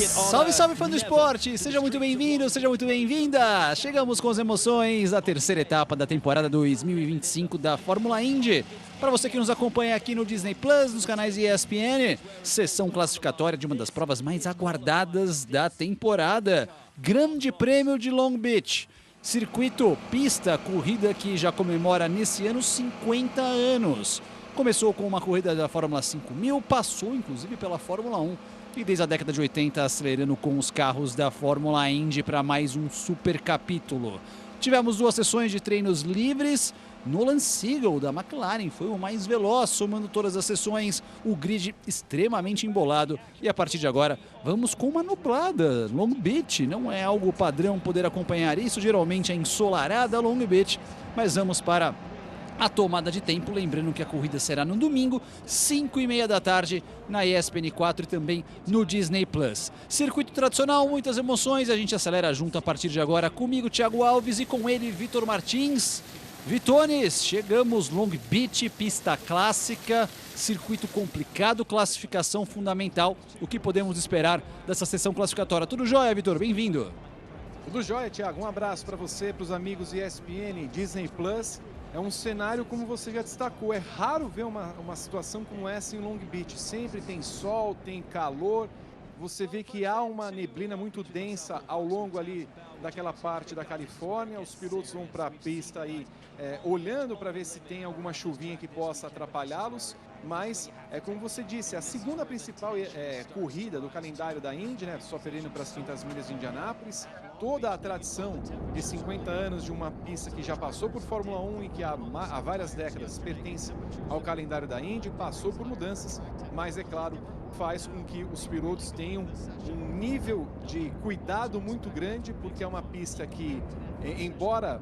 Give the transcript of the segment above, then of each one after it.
Salve, salve, fã do esporte! Seja muito bem-vindo, seja muito bem-vinda! Chegamos com as emoções da terceira etapa da temporada 2025 da Fórmula Indy. Para você que nos acompanha aqui no Disney Plus, nos canais ESPN, sessão classificatória de uma das provas mais aguardadas da temporada. Grande Prêmio de Long Beach. Circuito, pista, corrida que já comemora nesse ano 50 anos. Começou com uma corrida da Fórmula 5000, passou inclusive pela Fórmula 1 e desde a década de 80 acelerando com os carros da Fórmula Indy para mais um super capítulo. Tivemos 2 sessões de treinos livres. Nolan Siegel da McLaren foi o mais veloz, somando todas as sessões, o grid extremamente embolado. E a partir de agora, vamos com uma nublada Long Beach. Não é algo padrão poder acompanhar isso, geralmente é ensolarada Long Beach, mas vamos para a tomada de tempo, lembrando que a corrida será no domingo, 5h30 da tarde, na ESPN 4 e também no Disney Plus. Circuito tradicional, muitas emoções, a gente acelera junto a partir de agora, comigo Thiago Alves e com ele Vitor Martins. Vitones, chegamos, Long Beach, pista clássica, circuito complicado, classificação fundamental. O que podemos esperar dessa sessão classificatória? Tudo jóia, Vitor? Bem-vindo. Tudo jóia, Thiago. Um abraço para você, para os amigos ESPN, Disney Plus. É um cenário, como você já destacou, é raro ver uma situação como essa em Long Beach. Sempre tem sol, tem calor. Você vê que há uma neblina muito densa ao longo ali daquela parte da Califórnia. Os pilotos vão para a pista aí olhando para ver se tem alguma chuvinha que possa atrapalhá-los. Mas, como você disse, a segunda principal corrida do calendário da Indy, né? Só perdendo para as 500 milhas de Indianápolis. Toda a tradição de 50 anos de uma pista que já passou por Fórmula 1 e que há várias décadas pertence ao calendário da Indy, passou por mudanças, mas é claro, faz com que os pilotos tenham um nível de cuidado muito grande, porque é uma pista que, embora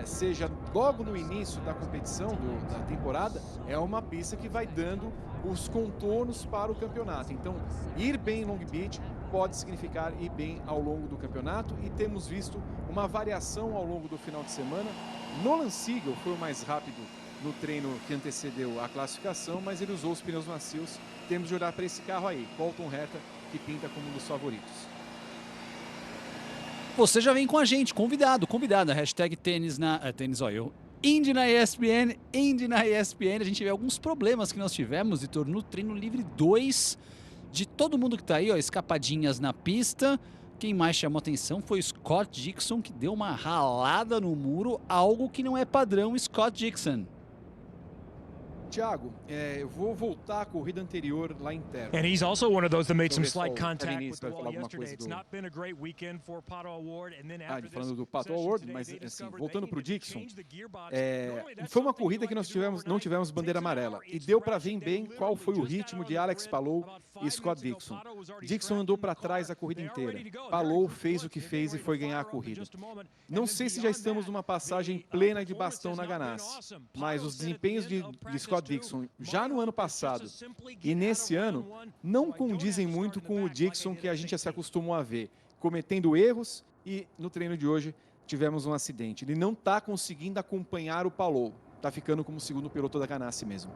seja logo no início da competição, da temporada, é uma pista que vai dando os contornos para o campeonato. Então, ir bem em Long Beach pode significar ir bem ao longo do campeonato, e temos visto uma variação ao longo do final de semana. Nolan Siegel foi o mais rápido no treino que antecedeu a classificação, mas ele usou os pneus macios. Temos de olhar para esse carro aí, Colton Herta, que pinta como um dos favoritos. Você já vem com a gente, convidado, hashtag tênis na... Indy na ESPN, Indy na ESPN. A gente vê alguns problemas que nós tivemos, Vitor, no treino livre 2, de todo mundo que tá aí, ó, escapadinhas na pista. Quem mais chamou atenção foi o Scott Dixon, que deu uma ralada no muro, algo que não é padrão Scott Dixon. Thiago, eu vou voltar à corrida anterior lá em Terra. And he's also one of those that made some slight contact with the wall yesterday. It's not been a great weekend for Pato O'Ward, and then after Falando do this Pato session O'Ward, today, mas they assim, discovered voltando they para o needed to Dixon, change the gearbox. foi uma corrida que não tivemos bandeira amarela, e deu para ver bem qual foi o ritmo de Alex Palou e Scott Dixon. Dixon andou para trás a corrida inteira. Palou fez o que fez e foi ganhar a corrida. Não sei se já estamos numa passagem plena de bastão na Ganassi, mas os desempenhos de Scott Dixon já no ano passado e nesse ano não condizem muito com o Dixon que a gente já se acostumou a ver, cometendo erros, e no treino de hoje tivemos um acidente. Ele não está conseguindo acompanhar o Palou, está ficando como segundo piloto da Ganassi mesmo.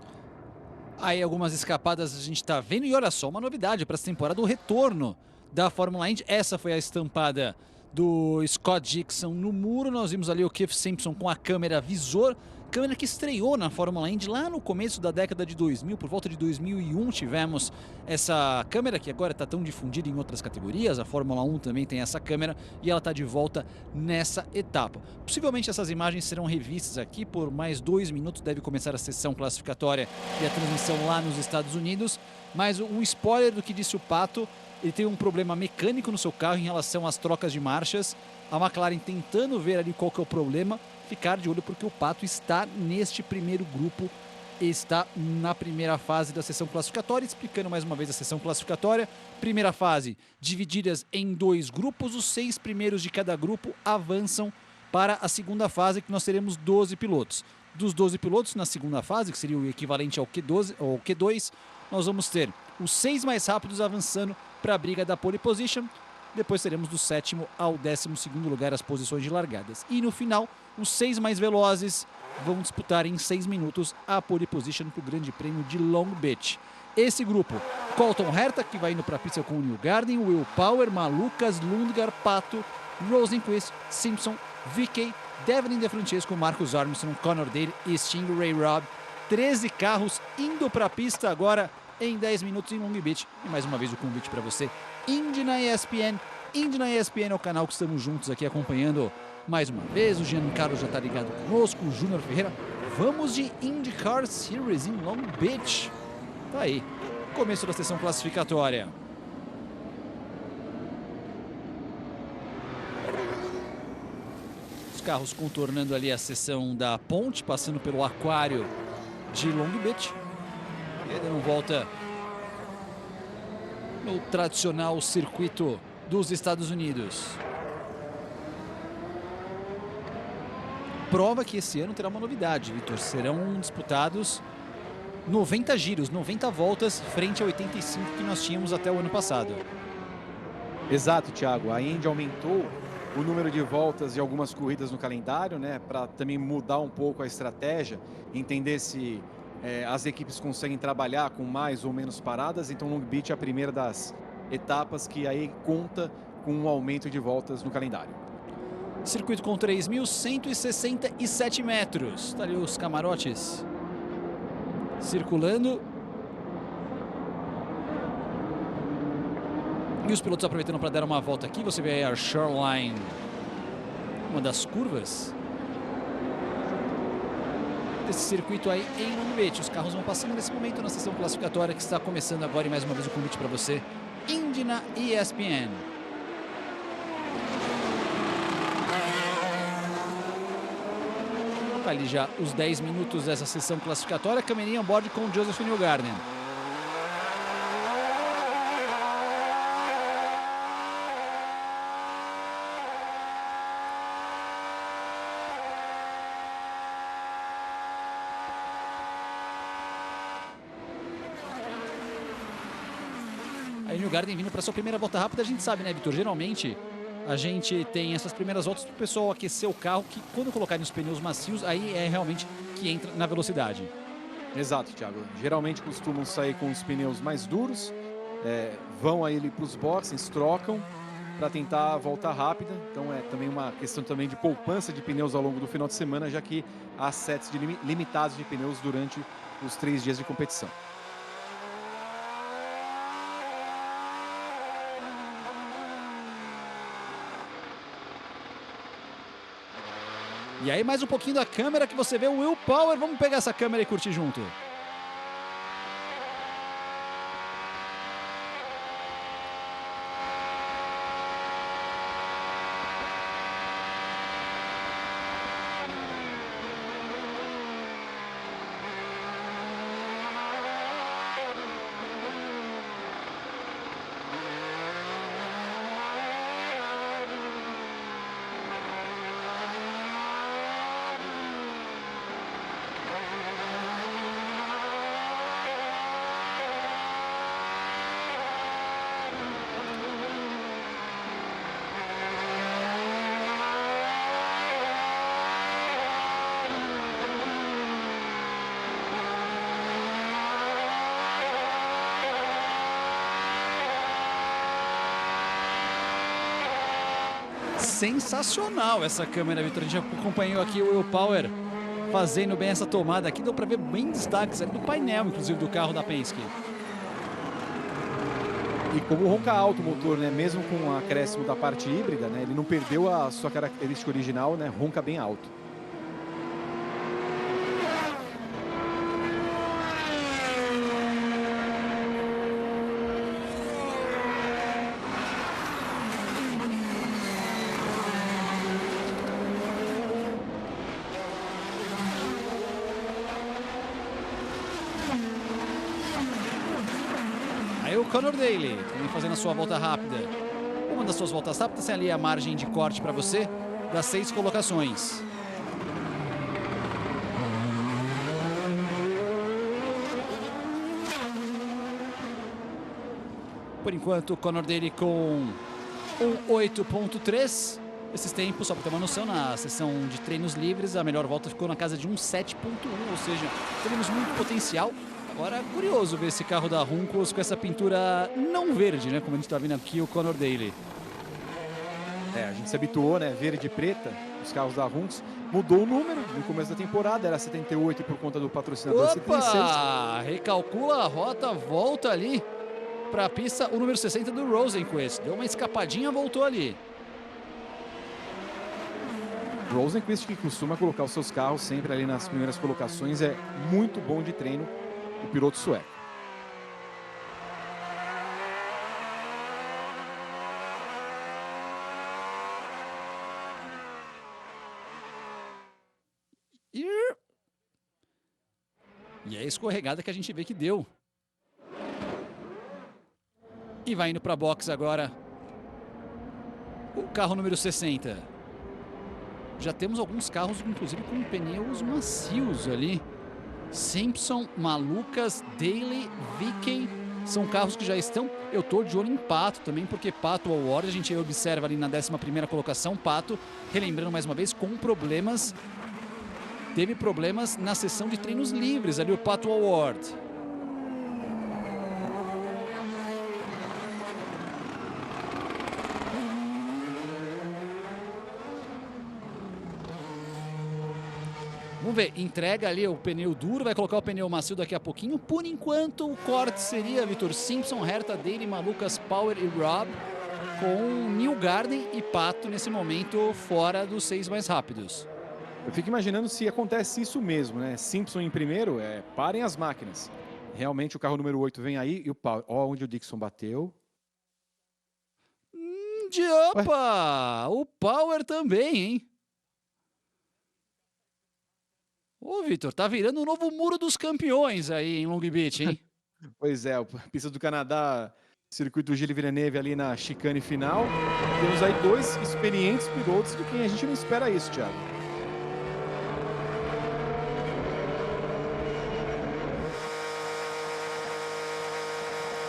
Aí algumas escapadas a gente está vendo, e olha só, uma novidade para essa temporada, o retorno da Fórmula Indy. Essa foi a estampada do Scott Dixon no muro. Nós vimos ali o Keith Simpson com a câmera visor, câmera que estreou na Fórmula Indy lá no começo da década de 2000, por volta de 2001 tivemos essa câmera que agora está tão difundida em outras categorias. A Fórmula 1 também tem essa câmera e ela está de volta nessa etapa. Possivelmente essas imagens serão revistas aqui por mais 2 minutos, deve começar a sessão classificatória e a transmissão lá nos Estados Unidos, mas um spoiler do que disse o Pato: ele tem um problema mecânico no seu carro em relação às trocas de marchas. A McLaren tentando ver ali qual que é o problema. Ficar de olho porque o Pato está neste primeiro grupo, está na primeira fase da sessão classificatória. Explicando mais uma vez a sessão classificatória. Primeira fase, divididas em 2 grupos, os 6 primeiros de cada grupo avançam para a segunda fase, que nós teremos 12 pilotos. Dos 12 pilotos na segunda fase, que seria o equivalente ao Q12 ou Q2, nós vamos ter os 6 mais rápidos avançando para a briga da pole position. Depois teremos do 7º ao 12º lugar as posições de largadas. E no final, os 6 mais velozes vão disputar em 6 minutos a pole position para o Grande Prêmio de Long Beach. esse grupo. Colton Herta, que vai indo para a pista com o Newgarden, Will Power, Malukas, Lundgaard, Pato, Rosenqvist, Simpson, VK, Devlin De Francesco, Marcus Armstrong, Conor Daly e Stingray Robb. 13 carros indo para a pista agora em 10 minutos em Long Beach. E mais uma vez o convite para você, Indy na ESPN. Indy na ESPN é o canal que estamos juntos aqui acompanhando mais uma vez. O Giancarlo já está ligado conosco, o Júnior Ferreira. Vamos de IndyCar Series em Long Beach. Tá aí, começo da sessão classificatória. Os carros contornando ali a seção da ponte, passando pelo aquário de Long Beach. E dando volta no tradicional circuito dos Estados Unidos. Prova que esse ano terá uma novidade, Vitor. Serão disputados 90 giros, 90 voltas, frente a 85 que nós tínhamos até o ano passado. Exato, Thiago. A Indy aumentou o número de voltas de algumas corridas no calendário, né? Para também mudar um pouco a estratégia, entender se as equipes conseguem trabalhar com mais ou menos paradas. Então, Long Beach é a primeira das etapas que aí conta com um aumento de voltas no calendário. Circuito com 3.167 metros. Tá ali os camarotes circulando. E os pilotos aproveitando para dar uma volta aqui. Você vê aí a Shoreline, uma das curvas desse circuito aí em Long Beach. Os carros vão passando nesse momento na sessão classificatória que está começando agora. E mais uma vez o convite para você, Indy na ESPN. Tá ali já os 10 minutos dessa sessão classificatória. Câmerinha on board com o Joseph Newgarden. Aí o Newgarden vindo para sua primeira volta rápida. A gente sabe, né, Vitor? Geralmente a gente tem essas primeiras voltas para o pessoal aquecer o carro, que quando colocarem os pneus macios, aí é realmente que entra na velocidade. Exato, Thiago. Geralmente costumam sair com os pneus mais duros, vão aí para os boxes, trocam para tentar voltar rápida. Então é também uma questão também de poupança de pneus ao longo do final de semana, já que há sets limitados de pneus durante os 3 dias de competição. E aí mais um pouquinho da câmera que você vê o Will Power. Vamos pegar essa câmera e curtir junto. Sensacional essa câmera, Vitor. A gente acompanhou aqui o Will Power fazendo bem essa tomada aqui. Deu para ver bem destaques ali do painel, inclusive, do carro da Penske. E como ronca alto o motor, né? Mesmo com o acréscimo da parte híbrida, né? Ele não perdeu a sua característica original, né? Ronca bem alto. Aí o Conor Daly também fazendo a sua volta rápida. Uma das suas voltas rápidas é ali a margem de corte para você das 6 colocações. Por enquanto, o Conor Daly com um 8.3. Esses tempos, só para ter uma noção, na sessão de treinos livres, a melhor volta ficou na casa de um 7.1, ou seja, temos muito potencial Agora, curioso ver esse carro da Juncos com essa pintura não verde, né? Como a gente está vendo aqui o Conor Daly. A gente se habituou, né? Verde e preta, os carros da Juncos. Mudou o número no começo da temporada, era 78 por conta do patrocinador 76. Opa! Recalcula a rota, volta ali para a pista o número 60 do Rosenqvist. Deu uma escapadinha, voltou ali. Rosenqvist, que costuma colocar os seus carros sempre ali nas primeiras colocações, é muito bom de treino, o piloto sueco. E é a escorregada que a gente vê que deu. E vai indo para a box agora o carro número 60. Já temos alguns carros, inclusive, com pneus macios ali. Simpson, Malucas, Daly, Vicky. São carros que já estão... Eu tô de olho em Pato também, porque Pato Award, a gente observa ali na 11ª colocação. Pato, relembrando mais uma vez, com problemas... Teve problemas na sessão de treinos livres, ali o Pato Award. Vamos ver, entrega ali o pneu duro, vai colocar o pneu macio daqui a pouquinho. Por enquanto, o corte seria, Vitor, Simpson, Herta, Daly, Malucas, Power e Rob, com Newgarden e Pato nesse momento fora dos 6 mais rápidos. Eu fico imaginando se acontece isso mesmo, né? Simpson em primeiro, parem as máquinas. Realmente o carro número 8 vem aí e o Power. Ó, onde o Dixon bateu. Opa! O Power também, hein? Ô, Vitor, tá virando um novo muro dos campeões aí em Long Beach, hein? Pois é, a pista do Canadá, circuito Gilles Villeneuve ali na chicane final. Temos aí 2 experientes pilotos de quem a gente não espera isso, Thiago.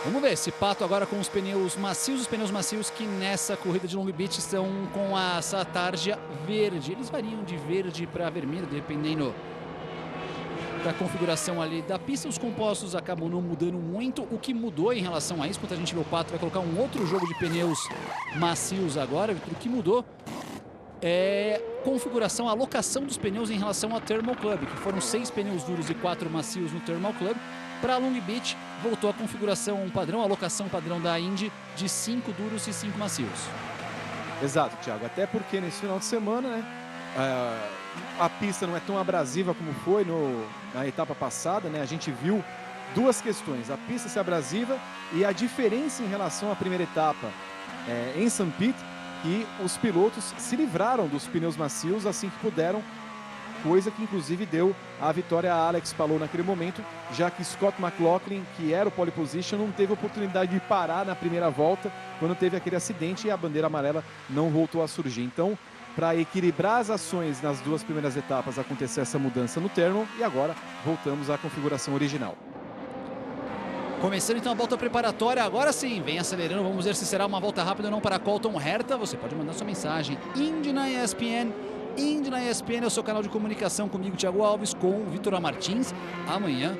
Vamos ver esse Pato agora com os pneus macios que nessa corrida de Long Beach estão com essa tarja verde. Eles variam de verde para vermelho, dependendo da configuração ali da pista. Os compostos acabam não mudando muito. O que mudou em relação a isso, quando a gente vê o Pato vai colocar um outro jogo de pneus macios agora, o que mudou é configuração, a alocação dos pneus em relação ao Thermal Club, que foram 6 pneus duros e 4 macios no Thermal Club. Para Long Beach, voltou a configuração padrão, a alocação padrão da Indy de 5 duros e 5 macios. Exato, Thiago. Até porque nesse final de semana, né, a pista não é tão abrasiva como foi na etapa passada, né? A gente viu 2 questões, a pista ser abrasiva e a diferença em relação à primeira etapa em St. Pete, que os pilotos se livraram dos pneus macios assim que puderam, coisa que inclusive deu a vitória a Alex Palou naquele momento, já que Scott McLaughlin, que era o pole position, não teve oportunidade de parar na primeira volta quando teve aquele acidente e a bandeira amarela não voltou a surgir. Então, para equilibrar as ações nas 2 primeiras etapas, aconteceu essa mudança no thermal e agora voltamos à configuração original. Começando então a volta preparatória, agora sim, vem acelerando, vamos ver se será uma volta rápida ou não para Colton Herta. Você pode mandar sua mensagem, Indy na ESPN, Indy na ESPN é o seu canal de comunicação comigo, Thiago Alves, com o Vitor Martins. Amanhã,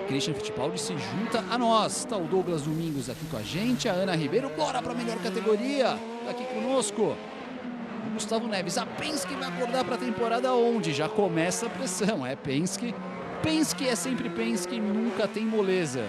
Christian Fittipaldi se junta a nós. Está o Douglas Domingos aqui com a gente, a Ana Ribeiro, bora para a melhor categoria, tá aqui conosco. O Gustavo Neves, a Penske vai acordar para a temporada onde? Já começa a pressão, é Penske. Penske é sempre Penske, nunca tem moleza.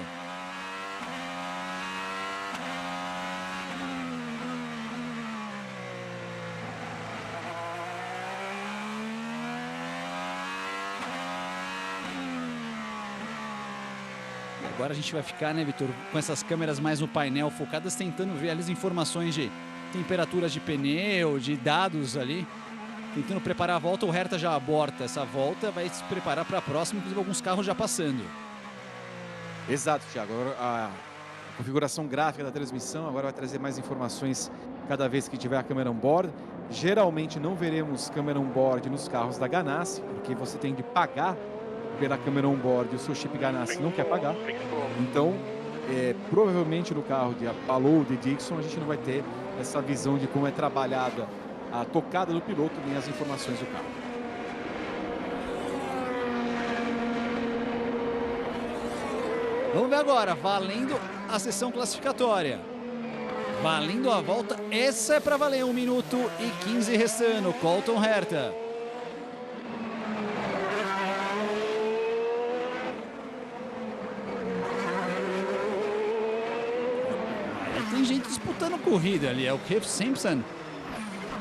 Agora a gente vai ficar, né, Vitor, com essas câmeras mais no painel focadas, tentando ver ali as informações de temperaturas de pneu, de dados ali, tentando preparar a volta. O Herta já aborta essa volta, vai se preparar para a próxima, inclusive alguns carros já passando. Exato, Thiago. Agora a configuração gráfica da transmissão agora vai trazer mais informações cada vez que tiver a câmera on-board. Geralmente não veremos câmera on-board nos carros da Ganassi, porque você tem de pagar pela câmera on-board e o seu chip Ganassi não quer pagar. Então, provavelmente no carro de Palou, de Dixon, a gente não vai ter essa visão de como é trabalhada a tocada do piloto nem as informações do carro. Vamos ver agora, valendo a sessão classificatória. Valendo a volta, essa é para valer, 1 minuto e 15 restando, Colton Herta. Tem gente disputando corrida ali, é o Keith Simpson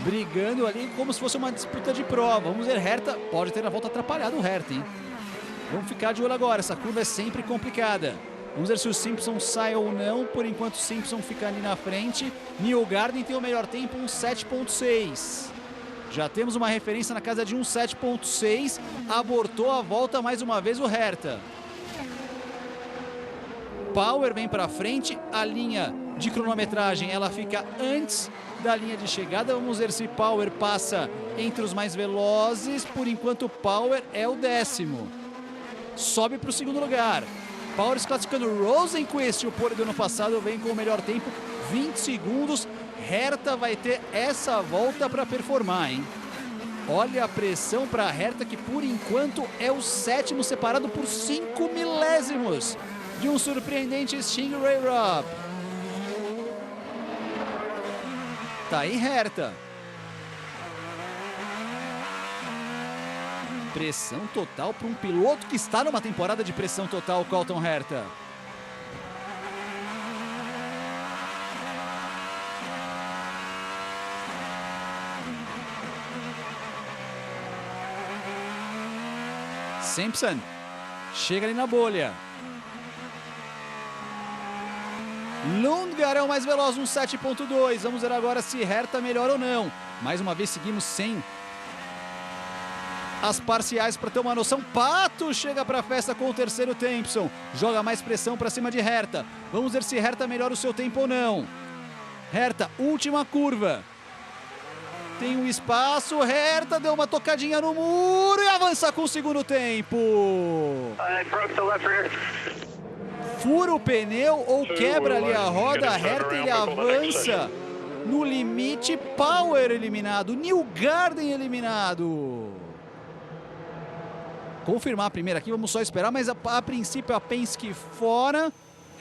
brigando ali como se fosse uma disputa de prova. Vamos ver, Herta pode ter a volta atrapalhada o Herta, hein? Vamos ficar de olho agora, essa curva é sempre complicada. Vamos ver se o Simpson sai ou não. Por enquanto o Simpson fica ali na frente. Newgarden tem o melhor tempo, 1:07.6. Já temos uma referência na casa de 1:07.6. Abortou a volta mais uma vez o Herta. Power vem para frente, a linha de cronometragem ela fica antes da linha de chegada. Vamos ver se Power passa entre os mais velozes. Por enquanto Power é o 10º. Sobe para o 2º lugar. Power se classificando. Rosenqvist, o pole do ano passado, vem com o melhor tempo, 20 segundos. Herta vai ter essa volta para performar, hein? Olha a pressão para a Herta, que por enquanto é o 7º, separado por 5 milésimos de um surpreendente Stingray Robb. Tá aí Herta. Pressão total para um piloto que está numa temporada de pressão total, Colton Herta. Simpson chega ali na bolha. Lundgaard é o mais veloz, 1:07.2. Vamos ver agora se Herta melhora ou não. Mais uma vez seguimos sem as parciais para ter uma noção. Pato chega para a festa com o 3º Tempson. Joga mais pressão para cima de Herta. Vamos ver se Herta melhora o seu tempo ou não. Herta, última curva. Tem um espaço. Herta deu uma tocadinha no muro e avança com o 2º tempo. Fura o pneu ou quebra ali a roda. Herta, ele avança no limite. Power eliminado. Newgarden eliminado. Confirmar a primeira aqui, vamos só esperar, mas a princípio a Penske fora.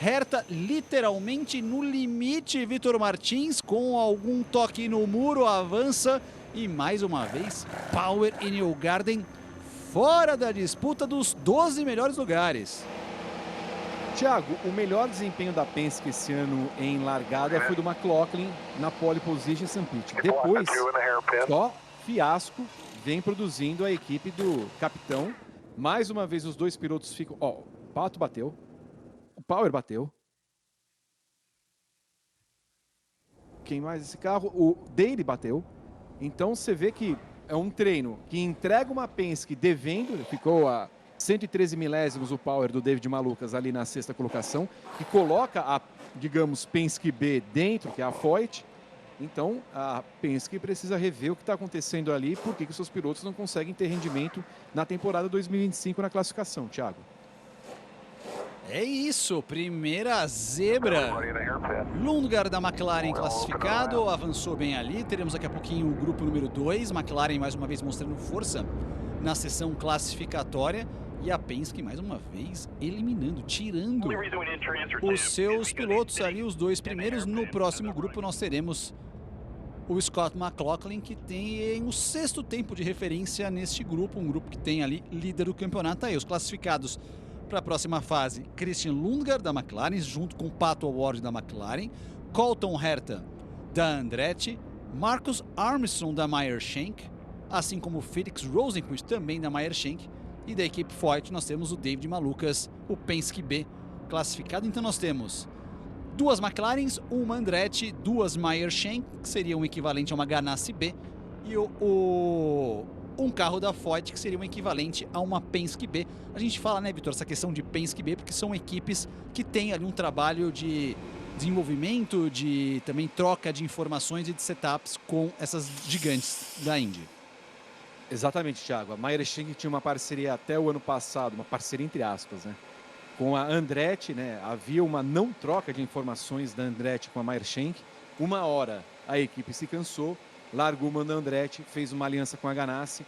Herta literalmente no limite. Vitor Martins com algum toque no muro avança. E mais uma vez Power e Newgarden fora da disputa dos 12 melhores lugares. Thiago, o melhor desempenho da Penske esse ano em largada foi do McLaughlin na pole position St. Pete. Depois, só fiasco vem produzindo a equipe do capitão. Mais uma vez os dois pilotos ficam... Ó, o Pato bateu, o Power bateu. Quem mais esse carro? O Daly bateu. Então você vê que é um treino que entrega uma Penske devendo, ficou a 113 milésimos o Power do David Malukas ali na 6ª colocação, e coloca a, digamos, Penske B dentro, que é a Foyt. Então a Penske precisa rever o que está acontecendo ali, porque que os seus pilotos não conseguem ter rendimento na temporada 2025 na classificação, Thiago. É isso, primeira zebra. Lundgaard da McLaren classificado, avançou bem ali. Teremos daqui a pouquinho o grupo número 2, McLaren mais uma vez mostrando força na sessão classificatória. E a Penske mais uma vez eliminando, tirando os seus pilotos ali, os dois primeiros. No próximo grupo nós teremos o Scott McLaughlin, que tem o 6º tempo de referência neste grupo, um grupo que tem ali líder do campeonato. Aí os classificados para a próxima fase: Christian Lundgaard da McLaren, junto com Pato O'Ward da McLaren, Colton Herta da Andretti, Marcus Armstrong da Meyer Shank, assim como Felix Rosenqvist também da Meyer Shank. E da equipe Foyt nós temos o David Malukas, o Penske B classificado. Então nós temos 2 McLarens, uma Andretti, 2 Meyer Shank, que seria um equivalente a uma Ganassi B, e um carro da Foyt, que seria um equivalente a uma Penske B. A gente fala, né, Vitor, essa questão de Penske B, porque são equipes que têm ali um trabalho de desenvolvimento, de também troca de informações e de setups com essas gigantes da Indy. Exatamente, Thiago. A Meyer Shank tinha uma parceria até o ano passado, uma parceria entre aspas, né? Com a Andretti, né? Havia uma não troca de informações da Andretti com a Meyer Shank. Uma hora a equipe se cansou, largou o mando da Andretti, fez uma aliança com a Ganassi,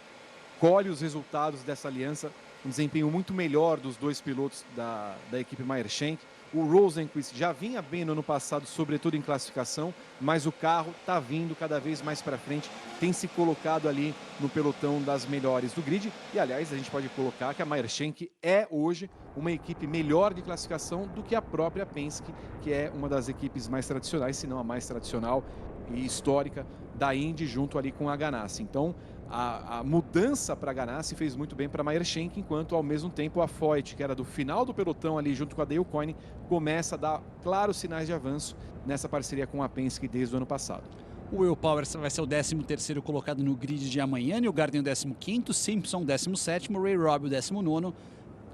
colhe os resultados dessa aliança, um desempenho muito melhor dos dois pilotos da equipe Meyer-Shank. O Rosenqvist já vinha bem no ano passado, sobretudo em classificação, mas o carro está vindo cada vez mais para frente, tem se colocado ali no pelotão das melhores do grid. E, aliás, a gente pode colocar que a Meyer-Shank é hoje uma equipe melhor de classificação do que a própria Penske, que é uma das equipes mais tradicionais, se não a mais tradicional e histórica da Indy, junto ali com a Ganassi. Então, a mudança para a Ganassi fez muito bem para a Meyer-Shank, enquanto ao mesmo tempo a Foyt, que era do final do pelotão ali junto com a Dale Coyne, começa a dar claros sinais de avanço nessa parceria com a Penske desde o ano passado. O Will Power vai ser o 13º colocado no grid de amanhã, Newgarden o 15º, Simpson o 17º, Ray Robb o 19º,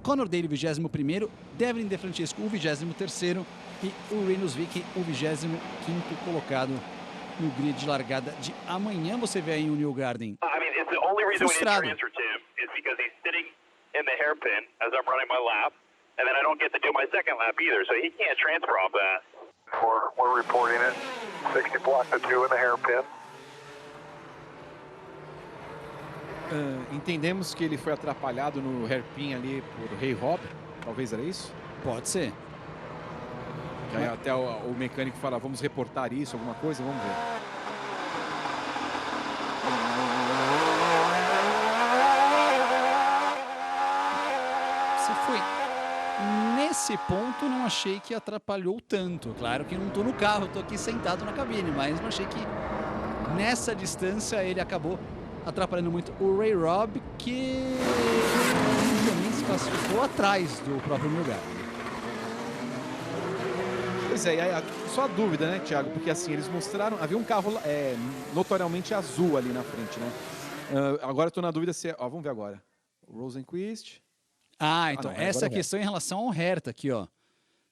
Conor Daly o 21º, Devlin De Francesco o 23º e o Rinus VeeKay o 25º colocado no grid de largada de amanhã. Você vê aí o Newgarden frustrado. We're reporting it. 60 block to 2 in the hairpin. Entendemos que ele foi atrapalhado no hairpin ali por Ray Robb, talvez era isso? Pode ser. Aí até o mecânico fala, vamos reportar isso, alguma coisa, vamos ver. Se foi nesse ponto, não achei que atrapalhou tanto. Claro que não estou no carro, estou aqui sentado na cabine, mas não achei que nessa distância ele acabou atrapalhando muito o Ray Robb, que também se classificou atrás do próprio Newgarden. Pois é, só a dúvida, né, Thiago? Porque assim, eles mostraram, havia um carro notoriamente azul ali na frente, né? Agora estou na dúvida se vamos ver agora. O Rosenqvist. Então, essa é a questão em relação ao Herta aqui, ó.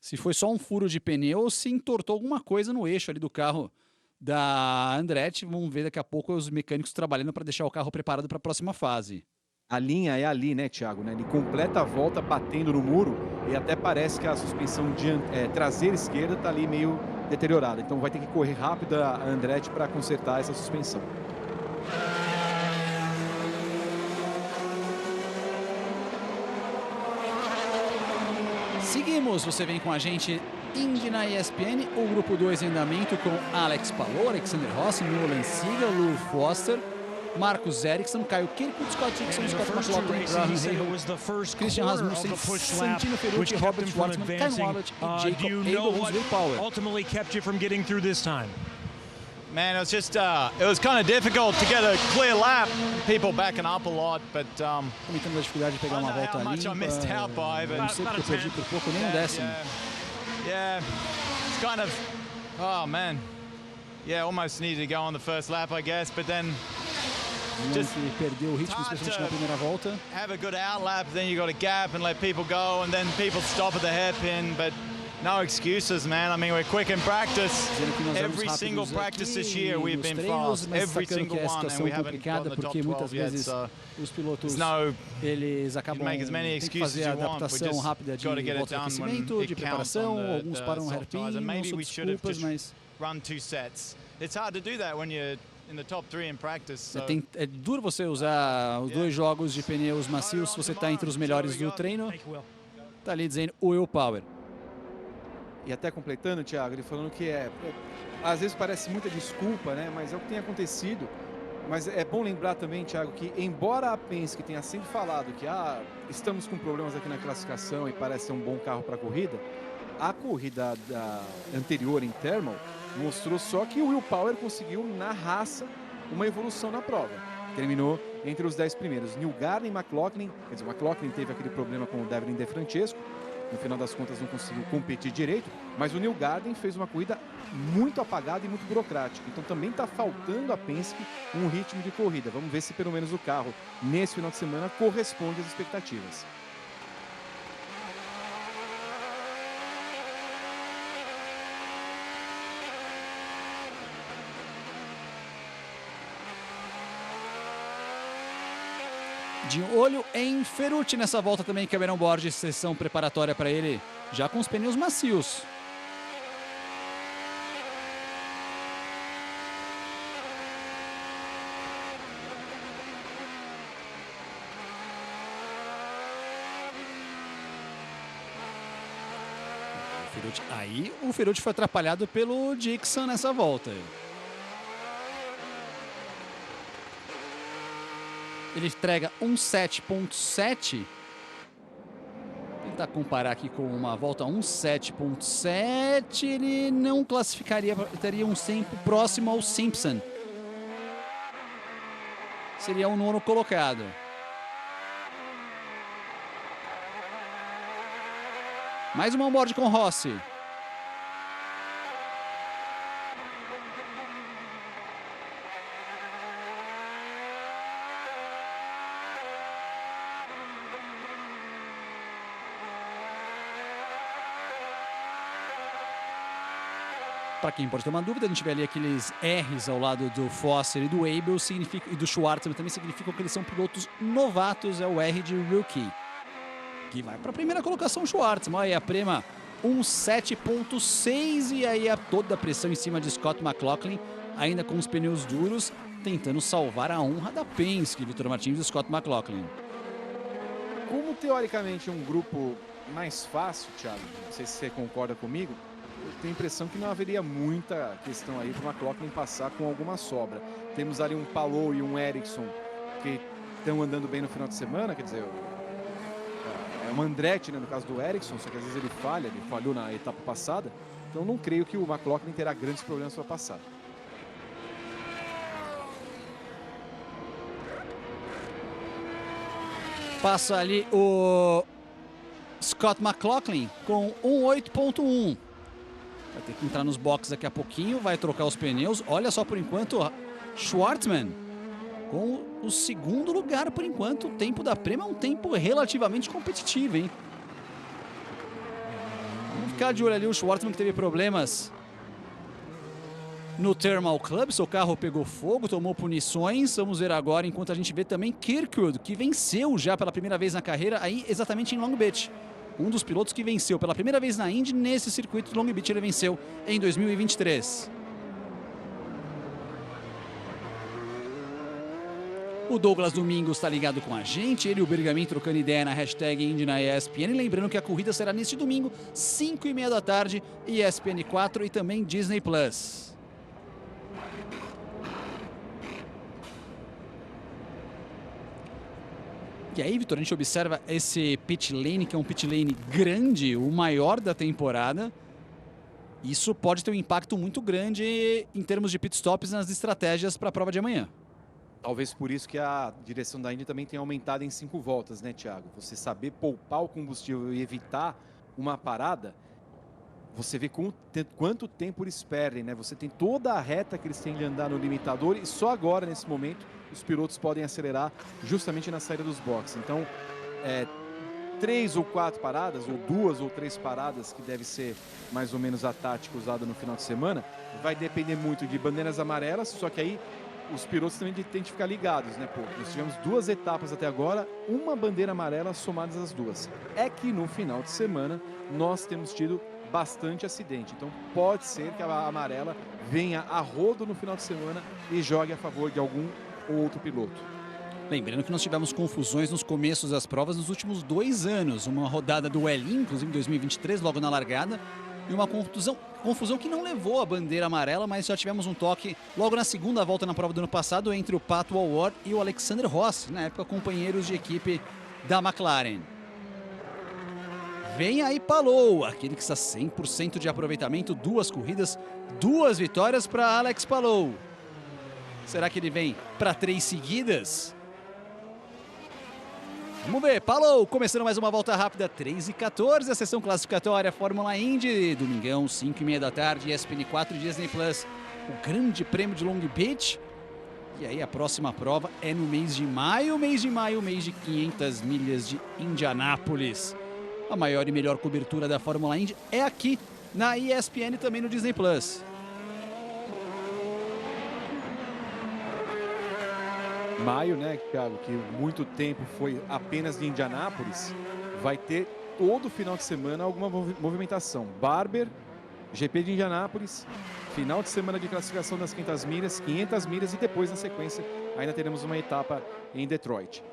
Se foi só um furo de pneu ou se entortou alguma coisa no eixo ali do carro da Andretti. Vamos ver daqui a pouco os mecânicos trabalhando para deixar o carro preparado para a próxima fase. A linha é ali, né, Thiago? Né? Ele completa a volta batendo no muro e até parece que a suspensão traseira esquerda está ali meio deteriorada. Então vai ter que correr rápido a Andretti para consertar essa suspensão. Seguimos, você vem com a gente Indy na ESPN, o grupo 2 em andamento com Alex Palou, Alexander Rossi, Nolan Siegel, Lou Foster, Marcus Ericsson, Kyle Kirkwood, Scott Dixon, Scott McLaughlin, Graham Rahal, Christian Rasmussen, Santino Ferrucci, Robert Schwartzman, Kyle Wallace e Jacob Abel, Will Power. Ultimately kept you from getting through this time. Man, it was just, it was kind of difficult to get a clear lap. People backing up a lot, but comentando a dificuldade de pegar uma volta limpa. Não sei porque eu perdi por pouco, nem um décimo. Yeah, it's kind of, oh man, yeah, almost needed to go on the first lap, I guess, but then just perdeu o ritmo, especialmente na primeira volta. Have a good out lap, then you got a gap and let people go, and then people stop at the hairpin, but no excuses, man. I mean, we're quick in practice. Every single practice this year we've been fast. Every single one, and we haven't got the top 12 yet, so os pilotos you acabam make as many têm que fazer excuses a you want. We adaptação just rápida de got to get volta it de done when aquecimento, de it counts preparação, on alguns param no soft hairpin, tires, and não maybe são we should have desculpas, just mas run 2 sets. It's hard to do that when you're in the top 3 in practice. So. É duro você usar os 2 jogos de pneus macios se você está entre os melhores do treino. Tá ali dizendo o Will Power. E até completando, Thiago, ele falando que às vezes parece muita desculpa, né? Mas é o que tem acontecido. Mas é bom lembrar também, Thiago, que embora a Penske tenha sempre falado que estamos com problemas aqui na classificação e parece ser um bom carro para a corrida, a corrida anterior em Thermal mostrou só que o Will Power conseguiu, na raça, uma evolução na prova. Terminou entre os 10 primeiros. Newgarden e McLaughlin, quer dizer, o McLaughlin teve aquele problema com o Devlin De Francesco, no final das contas não conseguiu competir direito, mas o Newgarden fez uma corrida muito apagada e muito burocrática. Então também está faltando a Penske um ritmo de corrida. Vamos ver se pelo menos o carro, nesse final de semana, corresponde às expectativas. De olho em Ferrucci nessa volta também, Cameron Borges, sessão preparatória para ele, já com os pneus macios. Aí o Ferrucci foi atrapalhado pelo Dixon nessa volta. Ele entrega um 7.7. Tentar comparar aqui com uma volta 1.7.7, ele não classificaria, teria um tempo próximo ao Simpson. Seria o nono colocado. Mais uma onboard com Rossi. Para quem pode ter uma dúvida, a gente vê ali aqueles R's ao lado do Foster e do Abel e do Schwartzman também significam que eles são pilotos novatos, é o R de Rookie. Que vai para a primeira colocação o Schwartzman, aí a Prema 1.7.6 e aí toda a pressão em cima de Scott McLaughlin, ainda com os pneus duros, tentando salvar a honra da Penske, Vitor Martins e Scott McLaughlin. Como teoricamente um grupo mais fácil, Thiago, não sei se você concorda comigo, eu tenho a impressão que não haveria muita questão aí para o McLaughlin passar com alguma sobra. Temos ali um Palou e um Ericsson que estão andando bem no final de semana, quer dizer, é um Andretti, né, no caso do Ericsson, só que às vezes ele falhou na etapa passada, então não creio que o McLaughlin terá grandes problemas para passar. Passa ali o Scott McLaughlin com 1.8.1. Vai ter que entrar nos boxes daqui a pouquinho, vai trocar os pneus. Olha só, por enquanto, Schwartzman com o segundo lugar, por enquanto. O tempo da Prema é um tempo relativamente competitivo, hein? Vamos ficar de olho ali, o Schwartzman que teve problemas no Thermal Club. Seu carro pegou fogo, tomou punições. Vamos ver agora, enquanto a gente vê também Kirkwood, que venceu já pela primeira vez na carreira, aí exatamente em Long Beach. Um dos pilotos que venceu pela primeira vez na Indy, nesse circuito de Long Beach, ele venceu em 2023. O Douglas Domingos está ligado com a gente, ele e o Bergamin trocando ideia na hashtag Indy na ESPN. Lembrando que a corrida será neste domingo, 5h30 da tarde, ESPN 4 e também Disney Plus. E aí, Vitor, a gente observa esse pit lane, que é um pit lane grande, o maior da temporada. Isso pode ter um impacto muito grande em termos de pitstops nas estratégias para a prova de amanhã. Talvez por isso que a direção da Indy também tenha aumentado em 5 voltas, né, Thiago? Você saber poupar o combustível e evitar uma parada, você vê quanto tempo eles perdem, né? Você tem toda a reta que eles têm de andar no limitador e só agora, nesse momento, os pilotos podem acelerar justamente na saída dos boxes. Então, 3 ou 4 paradas, ou 2 ou 3 paradas, que deve ser mais ou menos a tática usada no final de semana, vai depender muito de bandeiras amarelas, só que aí os pilotos também têm de ficar ligados, né? Pô, nós tivemos 2 etapas até agora, uma bandeira amarela somadas as 2. É que no final de semana nós temos tido bastante acidente, então pode ser que a amarela venha a rodo no final de semana e jogue a favor de algum ou outro piloto. Lembrando que nós tivemos confusões nos começos das provas nos últimos 2 anos. Uma rodada do Elin, inclusive em 2023, logo na largada, e uma confusão que não levou a bandeira amarela, mas já tivemos um toque logo na segunda volta na prova do ano passado entre o Pat Walward e o Alexander Rossi, na época companheiros de equipe da McLaren. Vem aí Palou, aquele que está 100% de aproveitamento, 2 corridas, 2 vitórias para Alex Palou. Será que ele vem para 3 seguidas? Vamos ver, Palou, começando mais uma volta rápida, 3h14, a sessão classificatória Fórmula Indy, domingão, 5h30 da tarde, ESPN 4 e Disney Plus, o grande prêmio de Long Beach. E aí a próxima prova é no mês de maio, mês de 500 milhas de Indianápolis. A maior e melhor cobertura da Fórmula Indy é aqui na ESPN e também no Disney Plus. Maio, né, Thiago, que muito tempo foi apenas de Indianápolis, vai ter todo final de semana alguma movimentação. Barber, GP de Indianápolis, final de semana de classificação das 500 milhas e depois, na sequência, ainda teremos uma etapa em Detroit.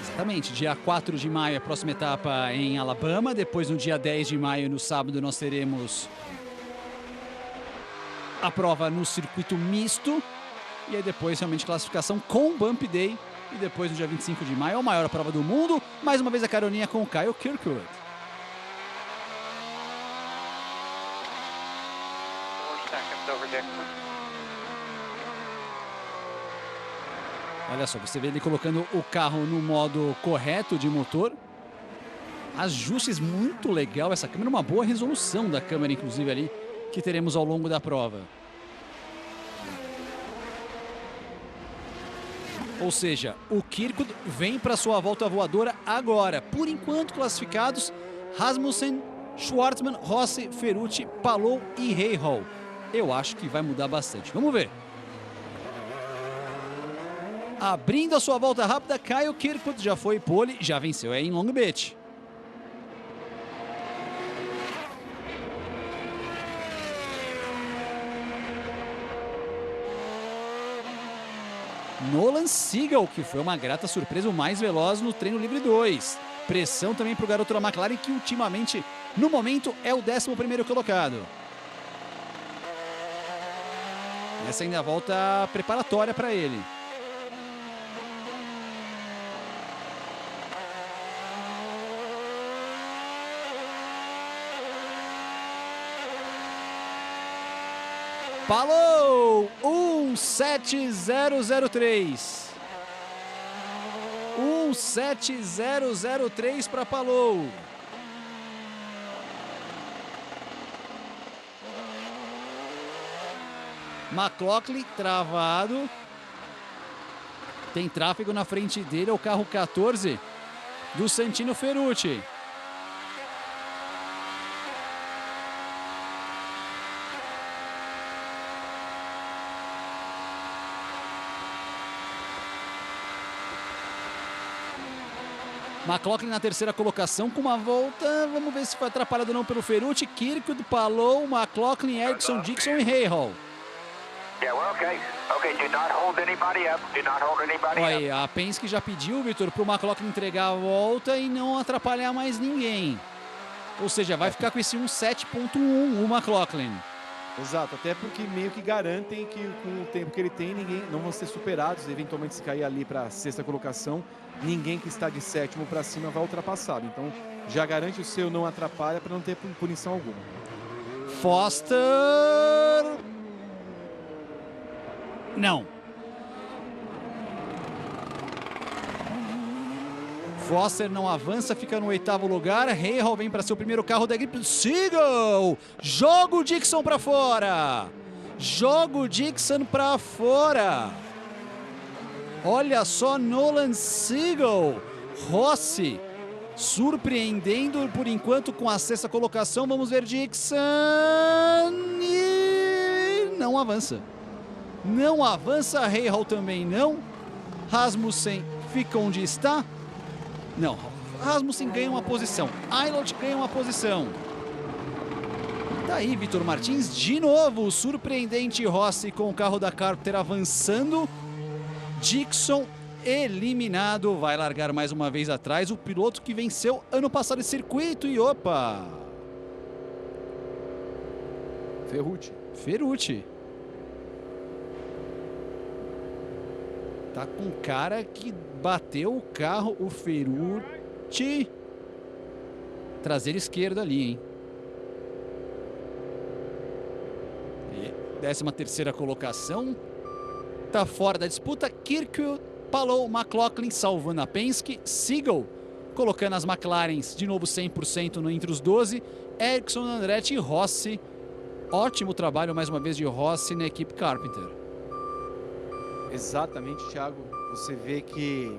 Exatamente, dia 4 de maio a próxima etapa em Alabama, depois no dia 10 de maio, no sábado, nós teremos a prova no circuito misto, e aí depois realmente classificação com Bump Day, e depois no dia 25 de maio, a maior prova do mundo, mais uma vez a caroninha com o Kyle Kirkwood. Olha só, você vê ele colocando o carro no modo correto de motor. Ajustes muito legal, essa câmera, uma boa resolução da câmera, inclusive, ali, que teremos ao longo da prova. Ou seja, o Kirkwood vem para sua volta voadora agora. Por enquanto, classificados Rasmussen, Schwartzman, Rossi, Ferrucci, Palou e Rahal. Eu acho que vai mudar bastante. Vamos ver. Abrindo a sua volta rápida, Kyle Kirkwood já foi pole, já venceu em Long Beach. Nolan Siegel, que foi uma grata surpresa, o mais veloz no treino livre 2. Pressão também para o garoto da McLaren, que ultimamente, no momento, é o 11º colocado. Essa ainda é a volta preparatória para ele. Palou! 17003. 17003 para Palou. McLaughlin travado. Tem tráfego na frente dele, é o carro 14 do Santino Ferrucci. McLaughlin na terceira colocação com uma volta, vamos ver se foi atrapalhado ou não pelo Ferrucci. Kirkwood, Palou, McLaughlin, Ericsson, Dixon e Rahal. Olha, a Penske já pediu, Vitor, para o McLaughlin entregar a volta e não atrapalhar mais ninguém. Ou seja, vai ficar com esse 1.7.1 o McLaughlin. Exato, até porque meio que garantem que com o tempo que ele tem, ninguém não vão ser superados. Eventualmente, se cair ali para a sexta colocação, ninguém que está de sétimo para cima vai ultrapassá-lo. Então, já garante o seu não atrapalha para não ter punição alguma. Foster... Não. Foster não avança, fica no 8º lugar. Rahal vem para seu primeiro carro da equipe. Siegel! Joga o Dixon para fora! Joga o Dixon para fora! Olha só, Nolan Siegel! Rossi surpreendendo por enquanto com a sexta colocação. Vamos ver Dixon. E não avança. Não avança. Rahal também não. Rasmussen fica onde está. Não, Rasmussen ganha uma posição, Aylot ganha uma posição. Tá aí, Vitor Martins, de novo, o surpreendente Rossi com o carro da Carpenter avançando. Dixon eliminado, vai largar mais uma vez atrás, o piloto que venceu ano passado esse circuito e opa! Ferrucci. Tá com cara que bateu o carro, o Ferrucci. Traseiro esquerdo ali, hein? E 13ª colocação. Tá fora da disputa. Kirkwood, Palou, McLaughlin salvando a Penske. Siegel colocando as McLarens de novo 100% entre os 12. Ericsson, Andretti e Rossi. Ótimo trabalho mais uma vez de Rossi na equipe Carpenter. Exatamente, Thiago. Você vê que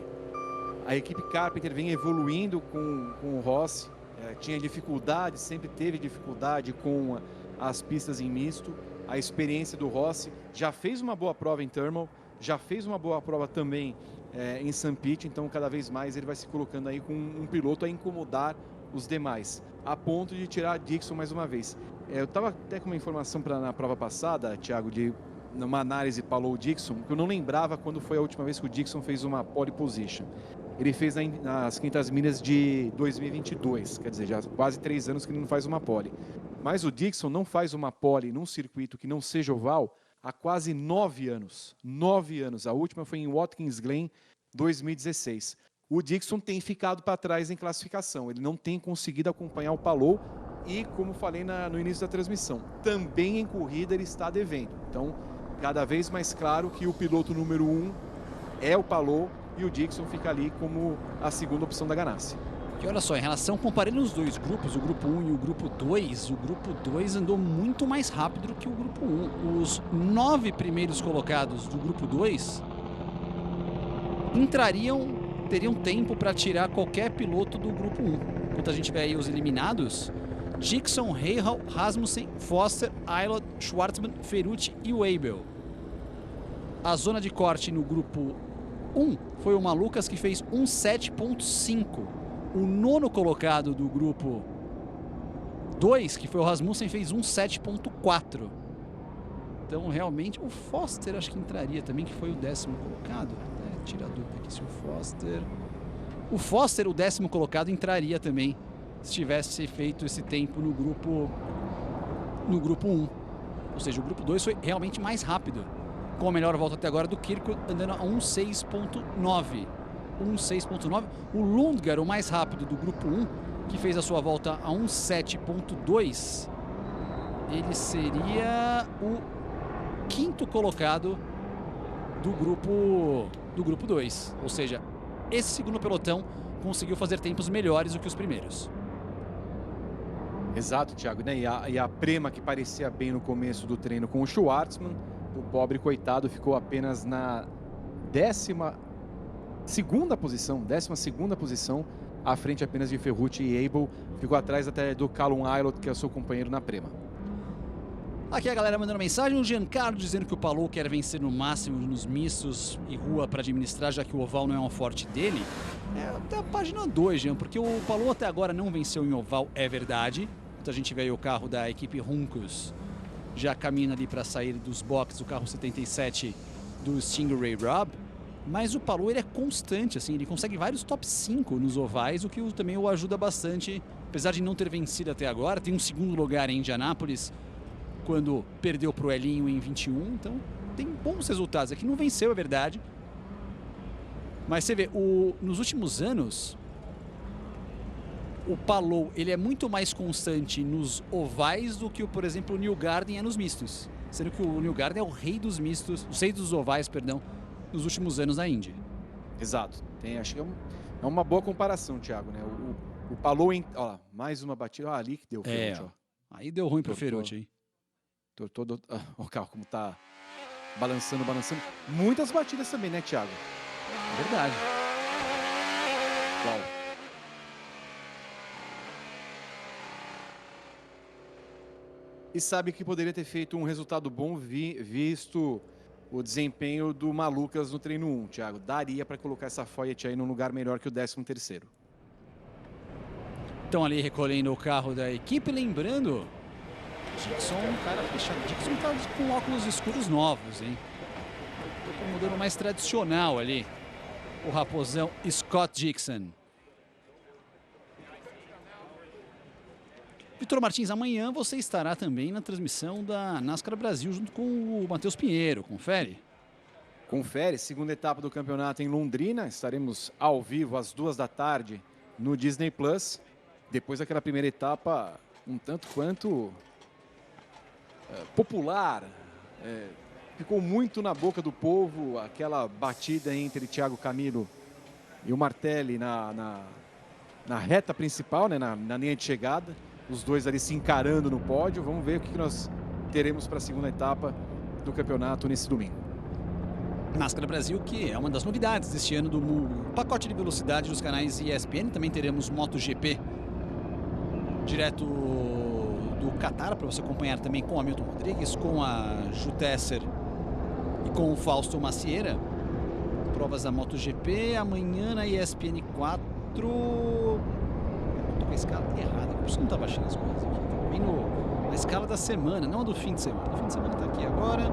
a equipe Carpenter vem evoluindo com o Rossi. Tinha dificuldade, sempre teve dificuldade com as pistas em misto. A experiência do Rossi já fez uma boa prova em Thermal, já fez uma boa prova também em St. Pete. Então, cada vez mais ele vai se colocando aí com um piloto a incomodar os demais, a ponto de tirar Dixon mais uma vez. Eu estava até com uma informação na prova passada, Thiago, de numa análise Palou Dixon, que eu não lembrava quando foi a última vez que o Dixon fez uma pole position. ele fez nas 500 milhas de 2022, quer dizer, já quase 3 anos que ele não faz uma pole. Mas o Dixon não faz uma pole num circuito que não seja oval há quase 9 anos. 9 anos. A última foi em Watkins Glen, 2016. O Dixon tem ficado para trás em classificação. Ele não tem conseguido acompanhar o Palou e, como falei no início da transmissão, também em corrida ele está devendo. Então, cada vez mais claro que o piloto número 1 é o Palou e o Dixon fica ali como a segunda opção da Ganassi. E olha só, em relação, comparando os dois grupos, o grupo 1 e o grupo 2 andou muito mais rápido do que o grupo 1. Os 9 primeiros colocados do grupo 2 teriam tempo para tirar qualquer piloto do grupo 1. Enquanto a gente vê aí os eliminados, Dixon, Rahal, Rasmussen, Foster, Aylot, Schwartzman, Ferrucci e Weibel. A zona de corte no grupo 1 foi o Malucas, que fez 1,7.5. O 9º colocado do grupo 2, que foi o Rasmussen, fez 1,7.4. Então, realmente, o Foster acho que entraria também, que foi o 10º colocado. Tira a dúvida aqui se o Foster... O Foster, o 10º colocado, entraria também se tivesse feito esse tempo no grupo 1. Ou seja, o grupo 2 foi realmente mais rápido, com a melhor volta até agora do Kirkwood, andando a 1,6.9. 1,6.9. O Lundgaard, o mais rápido do grupo 1, que fez a sua volta a 1,7.2, ele seria o 5º colocado do grupo 2. Ou seja, esse segundo pelotão conseguiu fazer tempos melhores do que os primeiros. Exato, Thiago, né? E a Prema, que parecia bem no começo do treino com o Schwartzman, o pobre coitado ficou apenas na 12ª posição, à frente apenas de Ferrucci e Abel. Ficou atrás até do Callum Aylott, que é o seu companheiro na Prema. Aqui a galera mandando mensagem, o Giancarlo dizendo que o Palou quer vencer no máximo nos mistos e rua para administrar, já que o oval não é um forte dele. Até a página 2, Jean, porque o Palou até agora não venceu em oval, é verdade. Então a gente vê aí o carro da equipe Juncos já caminha ali para sair dos boxes, o carro 77 do Stingray Rob. Mas o Palou, ele é constante, assim, ele consegue vários top 5 nos ovais, o que também o ajuda bastante, apesar de não ter vencido até agora. Tem um segundo lugar em Indianápolis, quando perdeu para o Elinho em 21, então tem bons resultados. Aqui não venceu, é verdade. Mas você vê, nos últimos anos, o Palou, ele é muito mais constante nos ovais do que, por exemplo, o Newgarden é nos mistos. Sendo que o Newgarden é o rei dos mistos, o rei dos ovais, perdão, nos últimos anos da Indy. Exato. Acho que é uma boa comparação, Thiago, né? O Palou, ó lá, mais uma batida, ali que deu Ferrucci, ó. Aí deu ruim pro Ferrucci, hein? Todo o carro como tá balançando. Muitas batidas também, né, Thiago? Verdade. Uau. E sabe que poderia ter feito um resultado bom visto o desempenho do Malucas no treino 1, Thiago. Daria para colocar essa Foyt aí num lugar melhor que o 13º. Estão ali recolhendo o carro da equipe, lembrando... Dixon, cara fechado. Dixon tá com óculos escuros novos, hein? Tô com um modelo mais tradicional ali. O raposão Scott Dixon. Vitor Martins, amanhã você estará também na transmissão da NASCAR Brasil junto com o Matheus Pinheiro. Confere? Confere. Segunda etapa do campeonato em Londrina. Estaremos ao vivo às 14h no Disney Plus. Depois daquela primeira etapa, um tanto quanto... popular, ficou muito na boca do povo aquela batida entre Thiago Camilo e o Martelli na reta principal, né, na linha de chegada, os dois ali se encarando no pódio. Vamos ver o que nós teremos para a segunda etapa do campeonato nesse domingo. NASCAR Brasil, que é uma das novidades deste ano do pacote de velocidade dos canais ESPN. Também teremos MotoGP direto do Qatar, para você acompanhar também com o Hamilton Rodrigues, com a Ju Tesser e com o Fausto Macieira. Provas da MotoGP, amanhã na ESPN 4. Tô com a escala errada, por isso não tá baixando as coisas aqui. Tá bem na escala da semana, não a do fim de semana. O fim de semana tá aqui agora.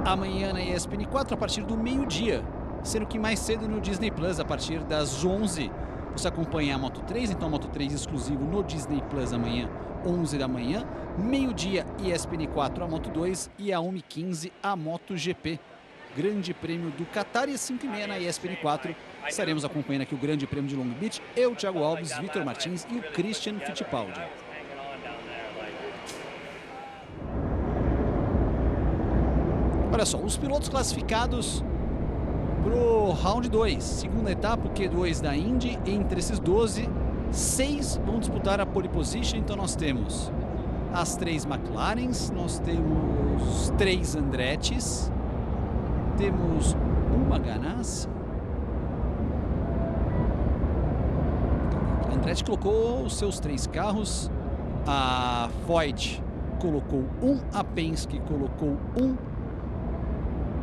Amanhã na ESPN 4, a partir do meio-dia, sendo que mais cedo no Disney Plus, a partir das 11, você acompanha a Moto 3, então a Moto 3 exclusivo no Disney Plus amanhã, 11 da manhã, meio-dia ESPN 4 a Moto 2 e a 1h15 a Moto GP. Grande Prêmio do Qatar e às 5h30 na ESPN 4 estaremos acompanhando aqui o Grande Prêmio de Long Beach, eu, Thiago Alves, Vitor Martins e o Christian Fittipaldi. Olha só, os pilotos classificados pro Round 2, segunda etapa, o Q2 da Indy. Entre esses 12, 6 vão disputar a pole position. Então nós temos as 3 McLarens, nós temos 3 Andrettis, temos uma Ganassi. A Andretti colocou os seus 3 carros, a Foyt colocou a Penske colocou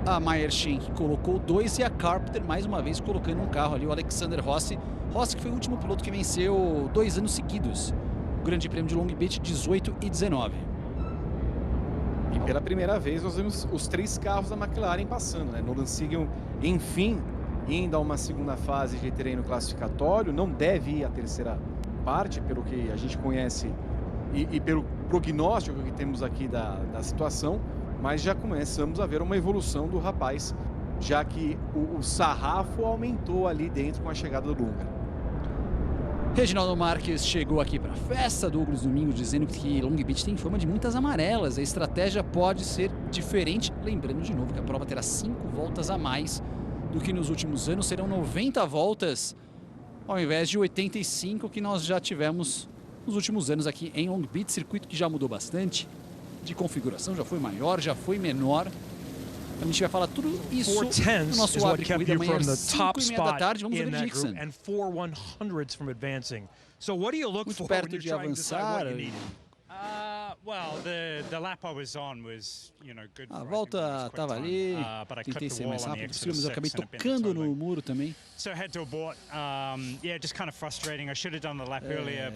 a Meyer-Shank colocou 2 e a Carpenter mais uma vez colocando um carro ali, o Alexander Rossi. Rossi que foi o último piloto que venceu 2 anos seguidos o Grande Prêmio de Long Beach, 18 e 19. E pela primeira vez nós vemos os 3 carros da McLaren passando, né? Nolan Siegel, enfim, indo a uma segunda fase de treino classificatório, não deve ir à terceira parte, pelo que a gente conhece e pelo prognóstico que temos aqui da situação. Mas já começamos a ver uma evolução do rapaz, já que o sarrafo aumentou ali dentro com a chegada do Lunga. Reginaldo Marques chegou aqui para a festa, Douglas Domingos dizendo que Long Beach tem fama de muitas amarelas, a estratégia pode ser diferente, lembrando de novo que a prova terá 5 voltas a mais do que nos últimos anos, serão 90 voltas ao invés de 85 que nós já tivemos nos últimos anos aqui em Long Beach, circuito que já mudou bastante de configuração, já foi maior, já foi menor. A gente vai falar tudo isso no nosso Abre Corrida amanhã às 5h30 da tarde. Vamos ver Dixon. Muito perto de avançar. A volta estava ali, tentei ser mais rápido possível, mas eu acabei tocando no muro também.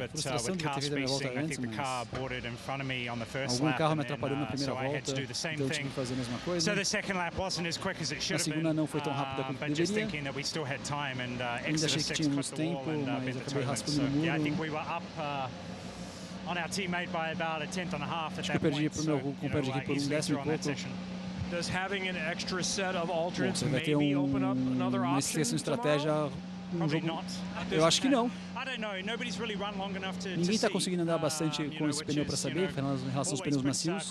Frustração de ter feito a minha volta antes, mas algum carro me atrapalhou na primeira volta, então eu tive que fazer a mesma coisa. A segunda não foi tão rápida quanto deveria. Ainda achei que tínhamos tempo, mas acabei raspando no muro. Acho que eu perdi para o meu companheiro de equipe por 1 décimo e pouco. Bom, você vai ter uma exceção de estratégia no jogo? Eu acho que não. Ninguém está conseguindo andar bastante com esse pneu para saber, em relação aos pneus macios.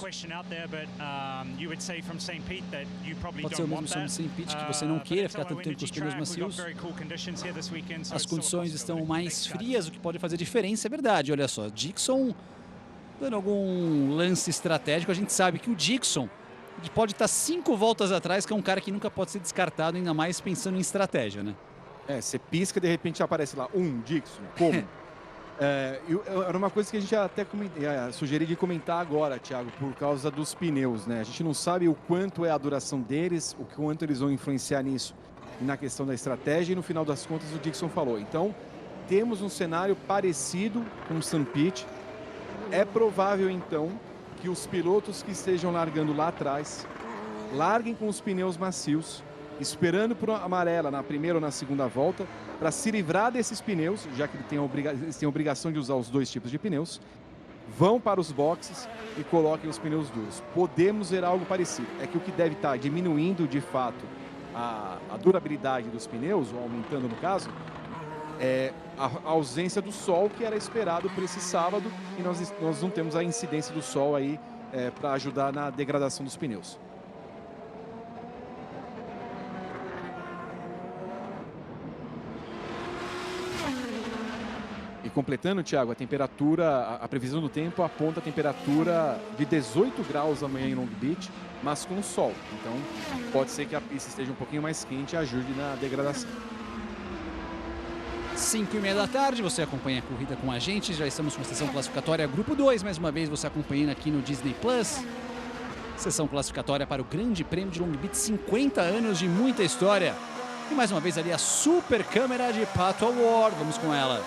Pode ser o mesmo som de St. Pete, que você não queira ficar tanto tempo com os pneus macios. As condições estão mais frias, o que pode fazer diferença, é verdade. Olha só, Dixon dando algum lance estratégico. A gente sabe que o Dixon pode estar 5 voltas atrás, que é um cara que nunca pode ser descartado, ainda mais pensando em estratégia, né? Você pisca e de repente aparece lá, Dixon, como? Era uma coisa que a gente até sugeri de comentar agora, Thiago, por causa dos pneus, né? A gente não sabe o quanto é a duração deles, o quanto eles vão influenciar nisso, na questão da estratégia, e no final das contas o Dixon falou. Então, temos um cenário parecido com o St. Pete. É provável, então, que os pilotos que estejam largando lá atrás larguem com os pneus macios, esperando por uma amarela na primeira ou na segunda volta, para se livrar desses pneus, já que eles têm a obrigação de usar os 2 tipos de pneus, vão para os boxes e coloquem os pneus duros. Podemos ver algo parecido. É que o que deve estar diminuindo, de fato, a durabilidade dos pneus, ou aumentando no caso, é a ausência do sol, que era esperado por esse sábado, e nós não temos a incidência do sol aí para ajudar na degradação dos pneus. E completando, Thiago, a temperatura, a previsão do tempo aponta a temperatura de 18 graus amanhã em Long Beach, mas com sol. Então, pode ser que a pista esteja um pouquinho mais quente e ajude na degradação. 5h30 da tarde, você acompanha a corrida com a gente. Já estamos com a sessão classificatória Grupo 2, mais uma vez você acompanhando aqui no Disney Plus. Sessão classificatória para o Grande Prêmio de Long Beach, 50 anos de muita história. E mais uma vez ali a super câmera de Pato Award, vamos com ela.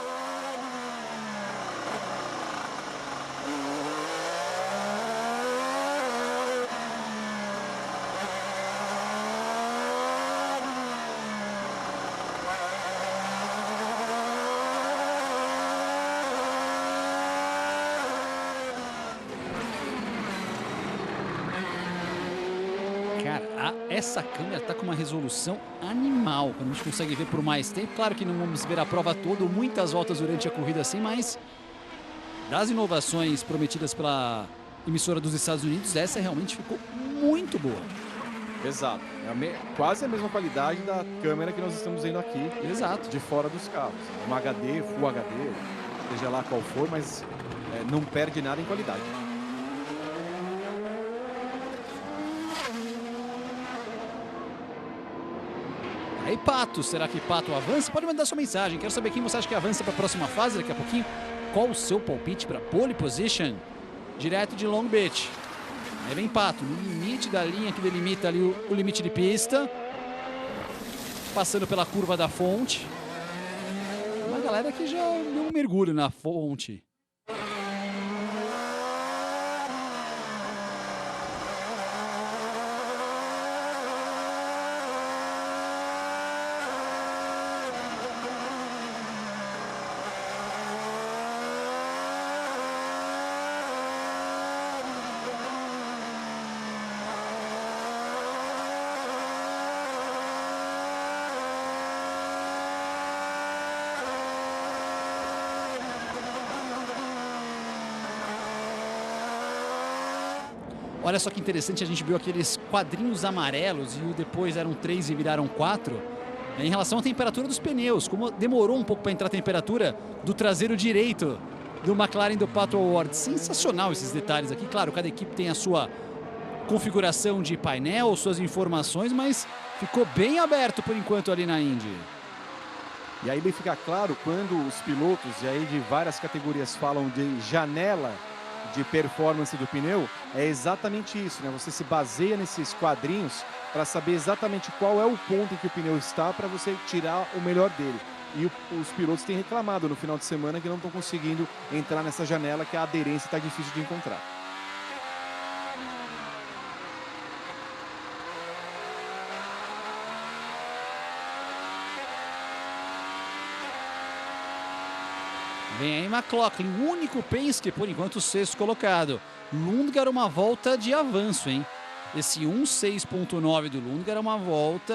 Cara, essa câmera tá com uma resolução animal, quando a gente consegue ver por mais tempo. Claro que não vamos ver a prova toda, muitas voltas durante a corrida assim, mas das inovações prometidas pela emissora dos Estados Unidos, essa realmente ficou muito boa. Exato. É quase a mesma qualidade da câmera que nós estamos vendo aqui. Exato. De fora dos carros. Um HD, Full HD, seja lá qual for, mas não perde nada em qualidade. Aí, Pato, será que Pato avança? Pode mandar sua mensagem. Quero saber quem você acha que avança para a próxima fase daqui a pouquinho. Qual o seu palpite para pole position? Direto de Long Beach. Aí vem Pato, no limite da linha que delimita ali o limite de pista. Passando pela curva da fonte. Uma galera que já deu um mergulho na fonte. Olha só que interessante, a gente viu aqueles quadrinhos amarelos e depois eram 3 e viraram 4. Em relação à temperatura dos pneus, como demorou um pouco para entrar a temperatura do traseiro direito do McLaren do Pato O'Ward. Sensacional esses detalhes aqui. Claro, cada equipe tem a sua configuração de painel, suas informações, mas ficou bem aberto por enquanto ali na Indy. E aí fica claro quando os pilotos, e aí de várias categorias falam de janela de performance do pneu, é exatamente isso, né? Você se baseia nesses quadrinhos para saber exatamente qual é o ponto em que o pneu está para você tirar o melhor dele. E os pilotos têm reclamado no final de semana que não estão conseguindo entrar nessa janela, que a aderência está difícil de encontrar. Vem aí McLaughlin, o único Penske por enquanto sexto colocado. Lundgaard uma volta de avanço, hein? Esse 1.6.9 do Lundgaard é uma volta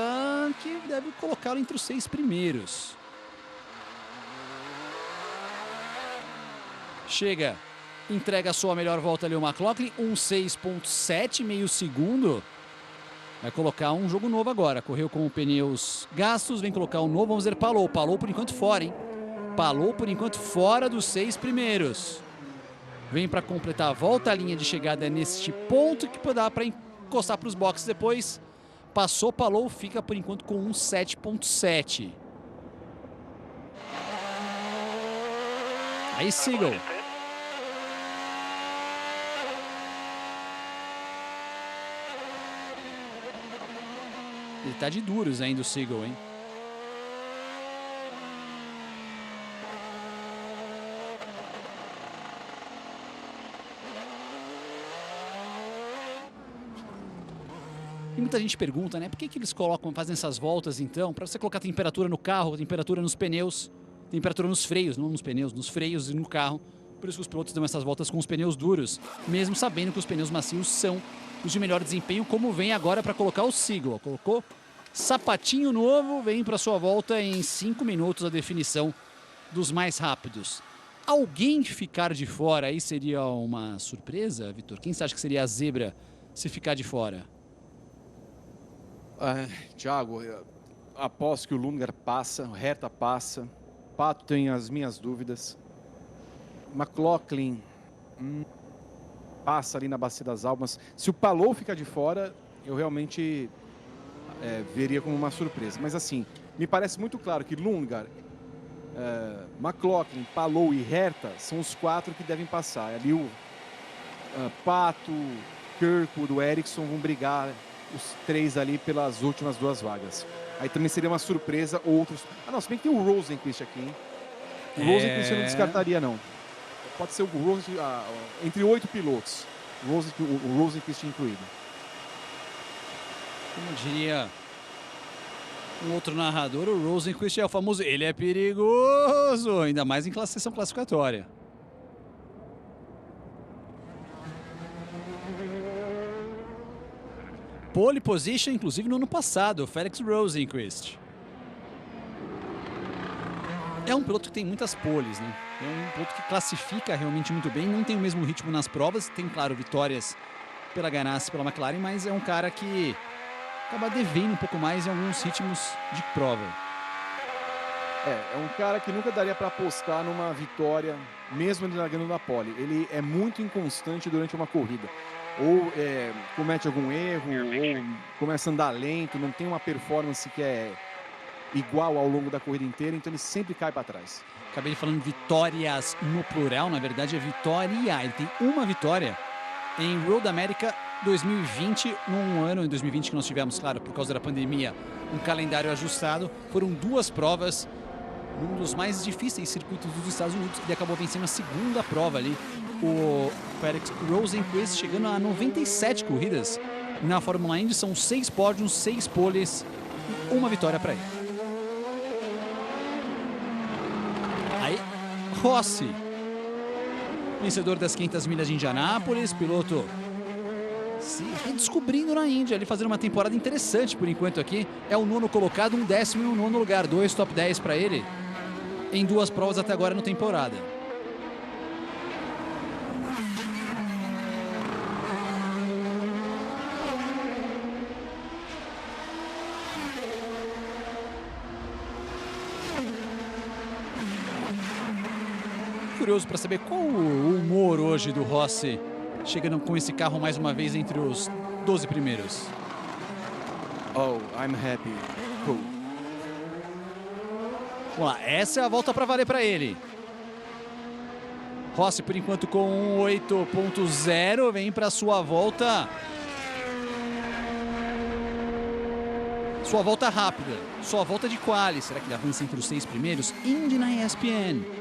que deve colocá-lo entre os 6 primeiros. Chega, entrega a sua melhor volta ali o McLaughlin, 1.6.7, meio segundo. Vai colocar um jogo novo agora, correu com pneus gastos, vem colocar um novo, vamos ver Palou por enquanto fora, hein? Palou por enquanto fora dos 6 primeiros. Vem para completar a volta, a linha de chegada neste ponto que dá para encostar para os boxes depois. Passou, Palou, fica por enquanto com 1.7.7. Aí Seagull. Ele tá de duros ainda o Seagull, hein? E muita gente pergunta, né? Por que eles fazem essas voltas então? Para você colocar temperatura no carro, temperatura nos pneus, temperatura nos freios, não nos pneus, nos freios e no carro. Por isso que os pilotos dão essas voltas com os pneus duros, mesmo sabendo que os pneus macios são os de melhor desempenho, como vem agora para colocar o Seagull. Colocou sapatinho novo, vem para sua volta em 5 minutos a definição dos mais rápidos. Alguém ficar de fora aí seria uma surpresa, Vitor? Quem você acha que seria a zebra se ficar de fora? Thiago, aposto que o Lundgaard passa, o Herta passa, Pato tem as minhas dúvidas, McLaughlin passa ali na Bacia das Almas. Se o Palou ficar de fora, eu realmente veria como uma surpresa. Mas assim, me parece muito claro que Lundgaard, McLaughlin, Palou e Herta são os 4 que devem passar. Ali o Pato, Kirkwood, o Ericsson vão brigar, os 3 ali pelas últimas 2 vagas. Aí também seria uma surpresa outros. Não, se bem que tem o Rosenqvist aqui, hein? O Rosenqvist eu não descartaria, não. Pode ser o Rosenqvist entre 8 pilotos. O Rosenqvist incluído. Como diria um outro narrador, o Rosenqvist é o famoso, ele é perigoso, ainda mais em sessão classificatória. pole position, inclusive no ano passado, o Felix Rosenqvist. É um piloto que tem muitas poles, né? É um piloto que classifica realmente muito bem, não tem o mesmo ritmo nas provas, tem, claro, vitórias pela Ganassi, pela McLaren, mas é um cara que acaba devendo um pouco mais em alguns ritmos de prova. É um cara que nunca daria para apostar numa vitória, mesmo ele largando na pole. Ele é muito inconstante durante uma corrida. Ou comete algum erro, ou começa a andar lento, não tem uma performance que é igual ao longo da corrida inteira, então ele sempre cai para trás. Acabei falando vitórias no plural, na verdade é vitória. Ele tem uma vitória em Road America 2020, num ano em 2020 que nós tivemos, claro, por causa da pandemia, um calendário ajustado. Foram 2 provas, um dos mais difíceis circuitos dos Estados Unidos. Ele acabou vencendo a segunda prova ali, o Felix Rosenqvist, chegando a 97 corridas na Fórmula Indy. São 6 pódios, 6 poles e uma vitória para ele. Aí, Rossi, vencedor das 500 milhas de Indianápolis, piloto se redescobrindo na Índia, ali fazendo uma temporada interessante por enquanto aqui. É o 9º colocado, um 10º e um 9º lugar, 2 top 10 para ele em 2 provas até agora na temporada. Curioso para saber qual o humor hoje do Rossi, chegando com esse carro mais uma vez entre os 12 primeiros. Oh, I'm happy. Cool. Vamos lá, essa é a volta para valer para ele. Rossi, por enquanto, com 8.0, vem para sua volta. Sua volta rápida, sua volta de quali. Será que ele avança entre os 6 primeiros? Indy na ESPN.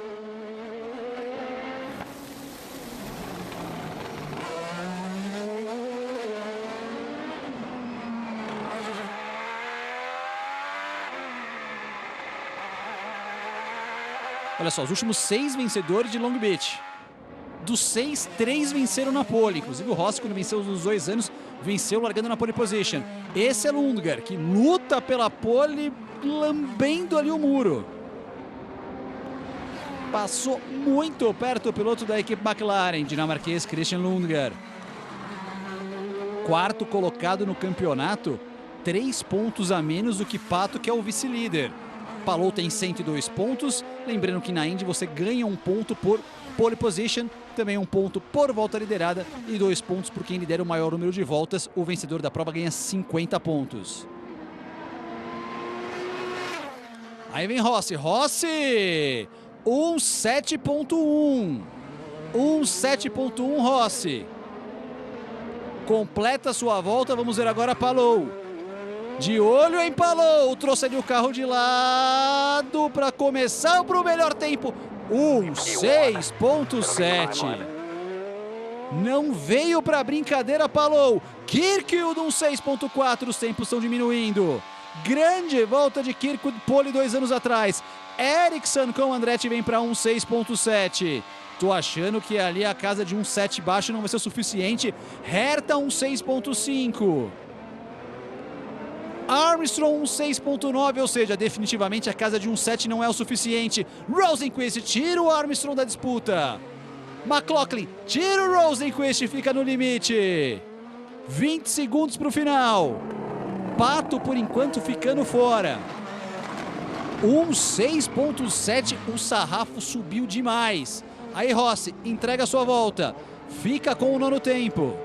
Olha só, os últimos 6 vencedores de Long Beach. Dos 6, 3 venceram na pole. Inclusive o Rossi, quando venceu nos 2 anos, venceu largando na pole position. Esse é Lundgaard, que luta pela pole, lambendo ali o muro. Passou muito perto o piloto da equipe McLaren, dinamarquês Christian Lundgaard. 4º colocado no campeonato, 3 pontos a menos do que Pato, que é o vice-líder. Palou tem 102 pontos, lembrando que na Indy você ganha 1 ponto por pole position, também 1 ponto por volta liderada e 2 pontos por quem lidera o maior número de voltas. O vencedor da prova ganha 50 pontos. Aí vem Rossi, 1.7.1, 1.7.1 Rossi. Completa sua volta, vamos ver agora Palou. De olho em Palou, trouxe ali o carro de lado para começar para o melhor tempo. 1.6.7. Não veio para brincadeira Palou. Kirkwood 1.6.4, os tempos estão diminuindo. Grande volta de Kirkwood, pole 2 anos atrás. Ericsson com Andretti vem para 1.6.7. Tô achando que ali a casa de 1.7 baixo não vai ser o suficiente. Herta 1.6.5. Armstrong 1.6.9, ou seja, definitivamente a casa de 1.7 não é o suficiente. Rosenqvist tira o Armstrong da disputa. McLaughlin tira o Rosenqvist, fica no limite. 20 segundos para o final. Pato, por enquanto, ficando fora. 1.6.7, o sarrafo subiu demais. Aí Rossi entrega a sua volta. Fica com o 9º tempo.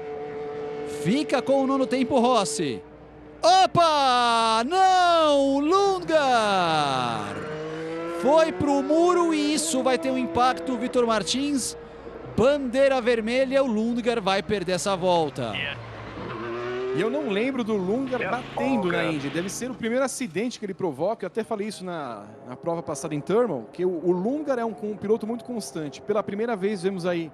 Fica com o 9º tempo Rossi. Opa! Não! Lundgaard! Foi pro muro e isso vai ter um impacto. Vitor Martins, bandeira vermelha, o Lundgaard vai perder essa volta. E eu não lembro do Lundgaard batendo na Indy. Deve ser o primeiro acidente que ele provoca. Eu até falei isso na prova passada em Thermal, que o Lundgaard é um piloto muito constante. Pela primeira vez vemos aí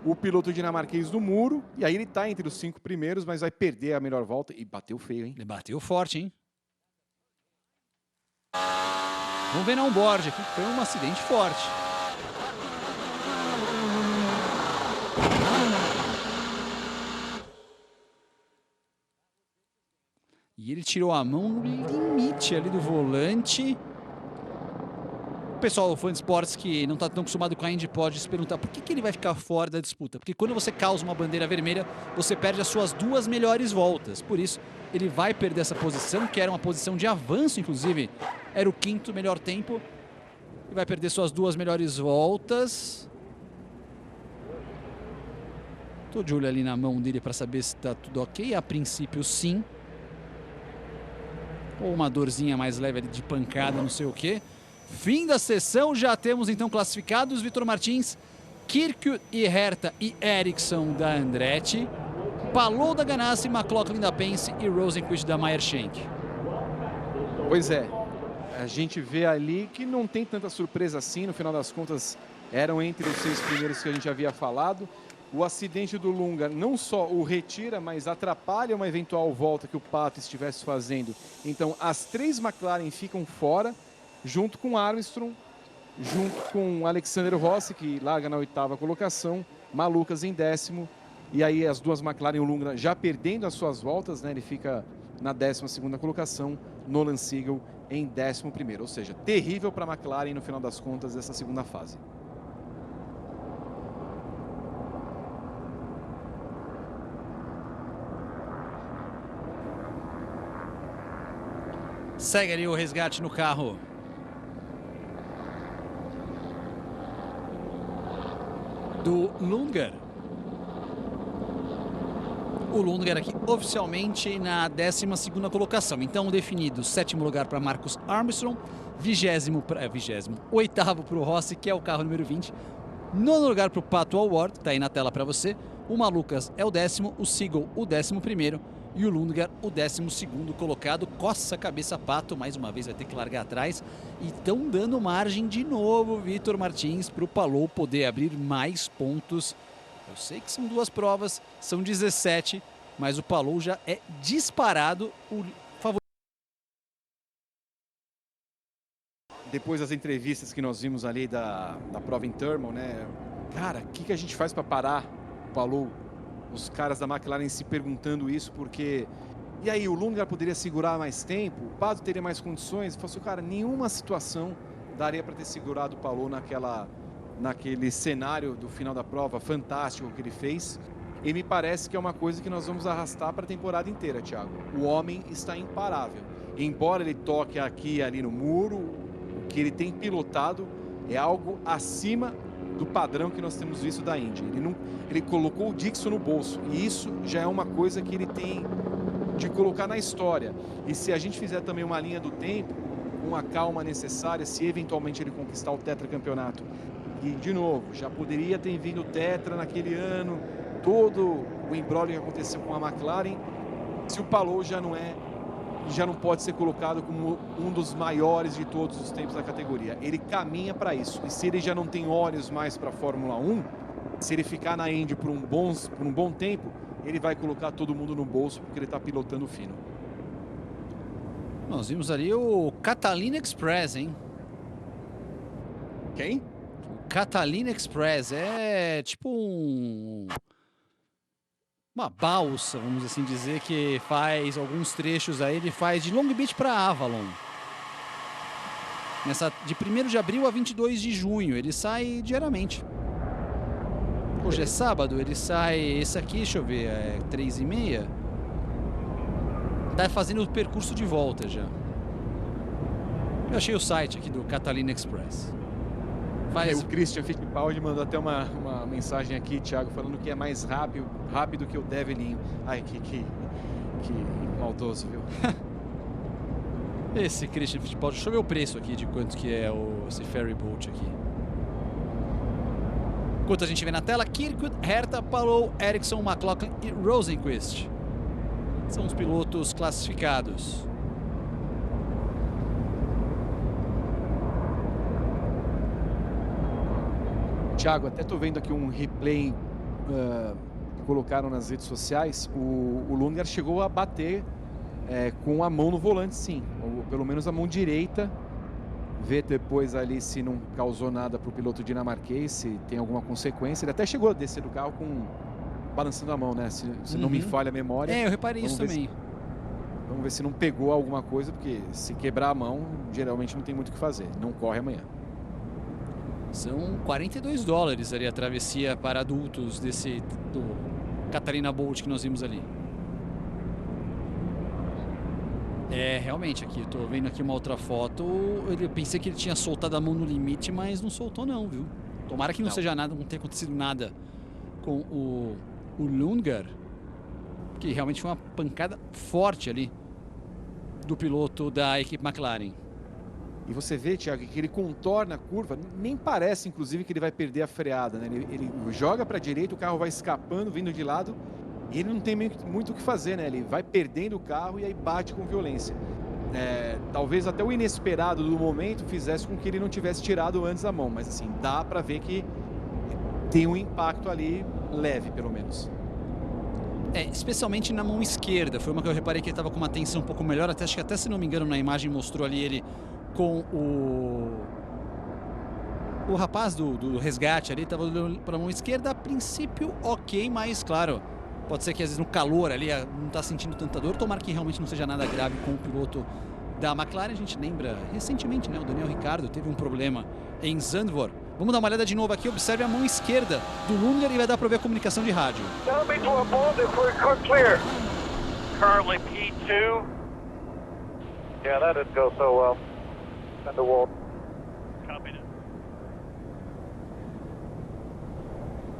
o piloto dinamarquês do muro, e aí ele tá entre os 5 primeiros, mas vai perder a melhor volta. E bateu feio, hein? Ele bateu forte, hein? Vamos ver na onboard aqui, foi um acidente forte. E ele tirou a mão no limite ali do volante. O pessoal, fã de esportes que não está tão acostumado com a Indy pode se perguntar por que ele vai ficar fora da disputa. Porque quando você causa uma bandeira vermelha, você perde as suas 2 melhores voltas. Por isso, ele vai perder essa posição, que era uma posição de avanço, inclusive. Era o 5º melhor tempo. E vai perder suas 2 melhores voltas. Tô de olho ali na mão dele para saber se está tudo ok. A princípio, sim. Ou uma dorzinha mais leve ali de pancada, não sei o quê. Fim da sessão, já temos então classificados Vitor Martins, Kirkwood e Herta e Ericsson da Andretti, Palou da Ganassi, McLaughlin da Penske e Rosenqvist da Meyer-Shank. Pois é, a gente vê ali que não tem tanta surpresa assim, no final das contas eram entre os 6 primeiros que a gente havia falado. O acidente do Lunga não só o retira, mas atrapalha uma eventual volta que o Pato estivesse fazendo. Então as 3 McLaren ficam fora, junto com Armstrong, junto com Alexander Rossi, que larga na 8ª colocação, Malucas em 10º, e aí as 2 McLaren e o Lunga já perdendo as suas voltas, né? Ele fica na 12ª colocação, Nolan Siegel em 11º, ou seja, terrível para a McLaren no final das contas essa segunda fase. Segue ali o resgate no carro. Do Lundgaard. O Lundgaard aqui oficialmente na 12ª colocação. Então definido 7º lugar para Marcus Armstrong, 28º para o Rossi, que é o carro número 20. 9º lugar para o Pato O'Ward, está aí na tela para você. O Malucas é o 10º, o Siegel o 11º e o Lundgaard o 12º colocado. Coça a cabeça, Pato, mais uma vez vai ter que largar atrás. E estão dando margem de novo, Vitor Martins, para o Palou poder abrir mais pontos. Eu sei que são 2 provas, são 17, mas o Palou já é disparado o favorito. Depois das entrevistas que nós vimos ali da prova em Thermal, né? Cara, o que a gente faz para parar o Palou? Os caras da McLaren se perguntando isso, porque... E aí, o Lundgaard poderia segurar mais tempo? O Pato teria mais condições? Eu falei assim, cara, nenhuma situação daria para ter segurado o Palou naquele cenário do final da prova fantástico que ele fez. E me parece que é uma coisa que nós vamos arrastar para a temporada inteira, Thiago. O homem está imparável. Embora ele toque aqui e ali no muro, o que ele tem pilotado é algo acima do padrão que nós temos visto da Indy. Ele colocou o Dixon no bolso, e isso já é uma coisa que ele tem de colocar na história. E se a gente fizer também uma linha do tempo, com a calma necessária, se eventualmente ele conquistar o tetracampeonato, e de novo, já poderia ter vindo o tetra naquele ano, todo o imbróglio que aconteceu com a McLaren, se o Palou já não pode ser colocado como um dos maiores de todos os tempos da categoria. Ele caminha para isso. E se ele já não tem olhos mais para a Fórmula 1, se ele ficar na Indy por um bom tempo, ele vai colocar todo mundo no bolso porque ele está pilotando fino. Nós vimos ali o Catalina Express, hein? Quem? O Catalina Express é tipo uma balsa, vamos assim dizer, que faz alguns trechos aí, ele faz de Long Beach para Avalon. De 1º de abril a 22 de junho, ele sai diariamente. Hoje é sábado, ele sai, esse aqui, deixa eu ver, é 3h30. Tá fazendo o percurso de volta já. Eu achei o site aqui do Catalina Express. O Christian Fittipaldi mandou até uma mensagem aqui, Thiago, falando que é mais rápido que o Develinho. Ai, que maldoso, viu? Esse Christian Fittipaldi, deixa eu ver o preço aqui de quanto que é esse ferry boat aqui. Enquanto a gente vê na tela, Kirkwood, Herta, Palou, Ericsson, McLaughlin e Rosenqvist são os pilotos classificados. Thiago, até tô vendo aqui um replay que colocaram nas redes sociais. O Lundgaard chegou a bater com a mão no volante, sim. Ou pelo menos a mão direita. Ver depois ali se não causou nada para o piloto dinamarquês, se tem alguma consequência. Ele até chegou a descer do carro balançando a mão, né? Se não me falha a memória. Eu reparei isso também. Vamos ver se não pegou alguma coisa, porque se quebrar a mão, geralmente não tem muito o que fazer. Não corre amanhã. São $42 ali a travessia para adultos do Catarina Bolt que nós vimos ali. É, realmente, aqui, eu tô vendo aqui uma outra foto. Eu pensei que ele tinha soltado a mão no limite, mas não soltou não, viu? Tomara que não seja nada, não tenha acontecido nada com o Lundgaard, que realmente foi uma pancada forte ali do piloto da equipe McLaren. E você vê, Thiago, que ele contorna a curva, nem parece, inclusive, que ele vai perder a freada, né? Ele joga para a direita, o carro vai escapando, vindo de lado, e ele não tem muito o que fazer, né? Ele vai perdendo o carro e aí bate com violência. Talvez até o inesperado do momento fizesse com que ele não tivesse tirado antes a mão, mas assim, dá para ver que tem um impacto ali leve, pelo menos. Especialmente na mão esquerda, foi uma que eu reparei que ele estava com uma tensão um pouco melhor, acho que até se não me engano na imagem mostrou ali ele com o rapaz do resgate ali, estava olhando para a mão esquerda, a princípio ok, mas claro, pode ser que às vezes no calor ali não está sentindo tanta dor, tomara que realmente não seja nada grave com o piloto da McLaren. A gente lembra recentemente, né, o Daniel Ricciardo teve um problema em Zandvoort. Vamos dar uma olhada de novo aqui, observe a mão esquerda do Lundgaard e vai dar para ver a comunicação de rádio. Currently P2. Yeah, that didn't go so well. Send the wall.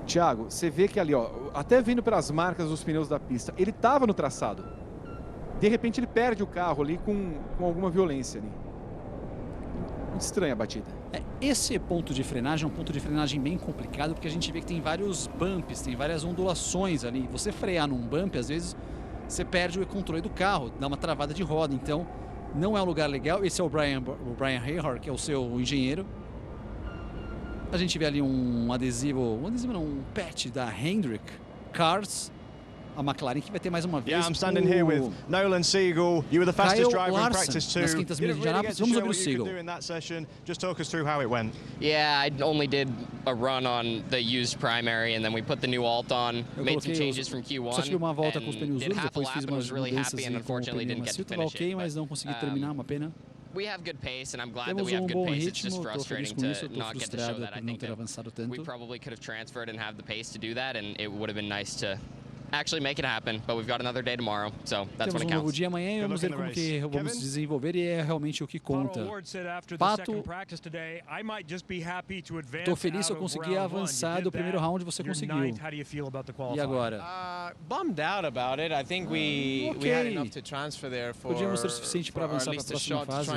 Thiago, você vê que ali, ó, até vendo pelas marcas dos pneus da pista, ele estava no traçado. De repente ele perde o carro ali com alguma violência ali. Muito estranha a batida. Esse ponto de frenagem é um ponto de frenagem bem complicado, porque a gente vê que tem vários bumps, tem várias ondulações ali. Você frear num bump, às vezes você perde o controle do carro, dá uma travada de roda, então não é um lugar legal. Esse é o Brian Hayhart, que é o seu engenheiro. A gente vê ali um adesivo não, um patch da Hendrick Cars, a McLaren, que vai ter mais uma vez. Yeah, I'm standing here with Nolan Siegel. You were the fastest driver in practice too. Nas quintas milhas de Indianápolis. Vamos ouvir o Siegel. Just talk us through how it went. Yeah, I only did a run on the used primary, and then we put the new alt on, made some changes from Q1. Só tive uma volta com os pneus duros, depois fiz umas mudanças com o pneu macio. Estava ok, mas não consegui terminar, uma pena. We have good pace, and I'm glad that Temos we have bom good pace. It's just ritmo, estou feliz frustrating com isso, to estou not get to show frustrado that. I por não think ter that avançado we tanto. probably could have transferred and have the pace to do that, and it would have been nice to actually make it happen, but we've got another day tomorrow, so that's when it Temos novo counts. dia amanhã e vamos ver como que vamos desenvolver, e é realmente o que conta. Pato, estou feliz que eu consegui avançar do primeiro round, você conseguiu. E agora? Bummed out about it. I think we had enough to transfer there for podíamos ter o suficiente para avançar para a próxima fase,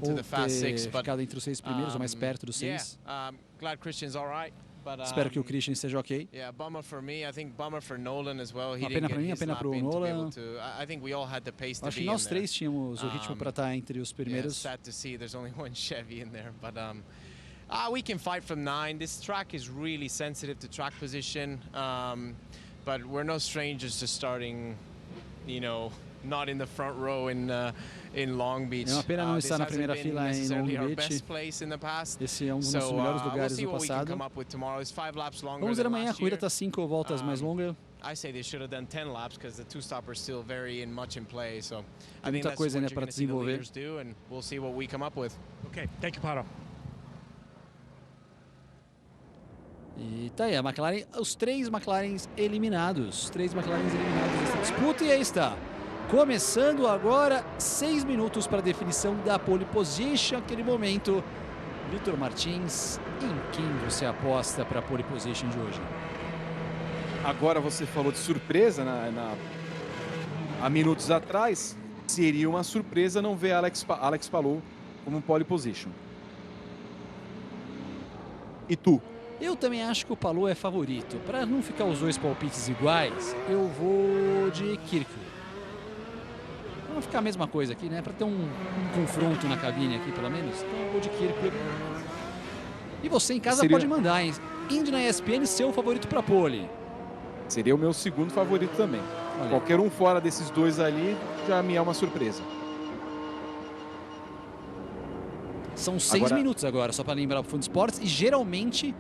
ou ter ficado entre os 6 primeiros ou mais perto dos 6. Glad Christian's all right. Espero que o Christian esteja ok. Bummer for me. I think bummer for Nolan as well. Uma pena para mim, uma pena para o Nolan. I think we all had the pace to be in there. Acho que nós três tínhamos o ritmo para estar entre os primeiros. Sad to see there's only one Chevy in there, but we can fight from 9. This track is really sensitive to track position, but we're no strangers to starting, not in the front row in Long Beach. É uma pena não estar na primeira fila em Long Beach. Esse é um dos nossos melhores lugares do passado. Vamos ver amanhã, a corrida está 5 voltas mais longa. I say they should have done 10 laps because the two-stopper is still very much in play. So I think muita that's coisa what ainda you're para going to see the desenvolver. leaders do, and we'll see what we come up with. Okay, thank you, Pato. E tá aí, a McLaren, os 3 McLarens eliminados. 3 McLarens eliminados nessa disputa, e aí está. Começando agora, 6 minutos para a definição da pole position. Aquele momento, Vitor Martins, em quem você aposta para a pole position de hoje? Agora você falou de surpresa há minutos atrás. Seria uma surpresa não ver Alex Palou como pole position. E tu? Eu também acho que o Palou é favorito. Para não ficar os dois palpites iguais, eu vou de Kirkwood. Para não ficar a mesma coisa aqui, né? Para ter um confronto na cabine aqui, pelo menos. Então eu vou de Kirkwood. E você em casa pode mandar, hein? Indy na ESPN, seu favorito para pole. Seria o meu segundo favorito também. Olha. Qualquer um fora desses dois ali já me é uma surpresa. São 6 minutos agora, só para lembrar o Fundo Esportes. E geralmente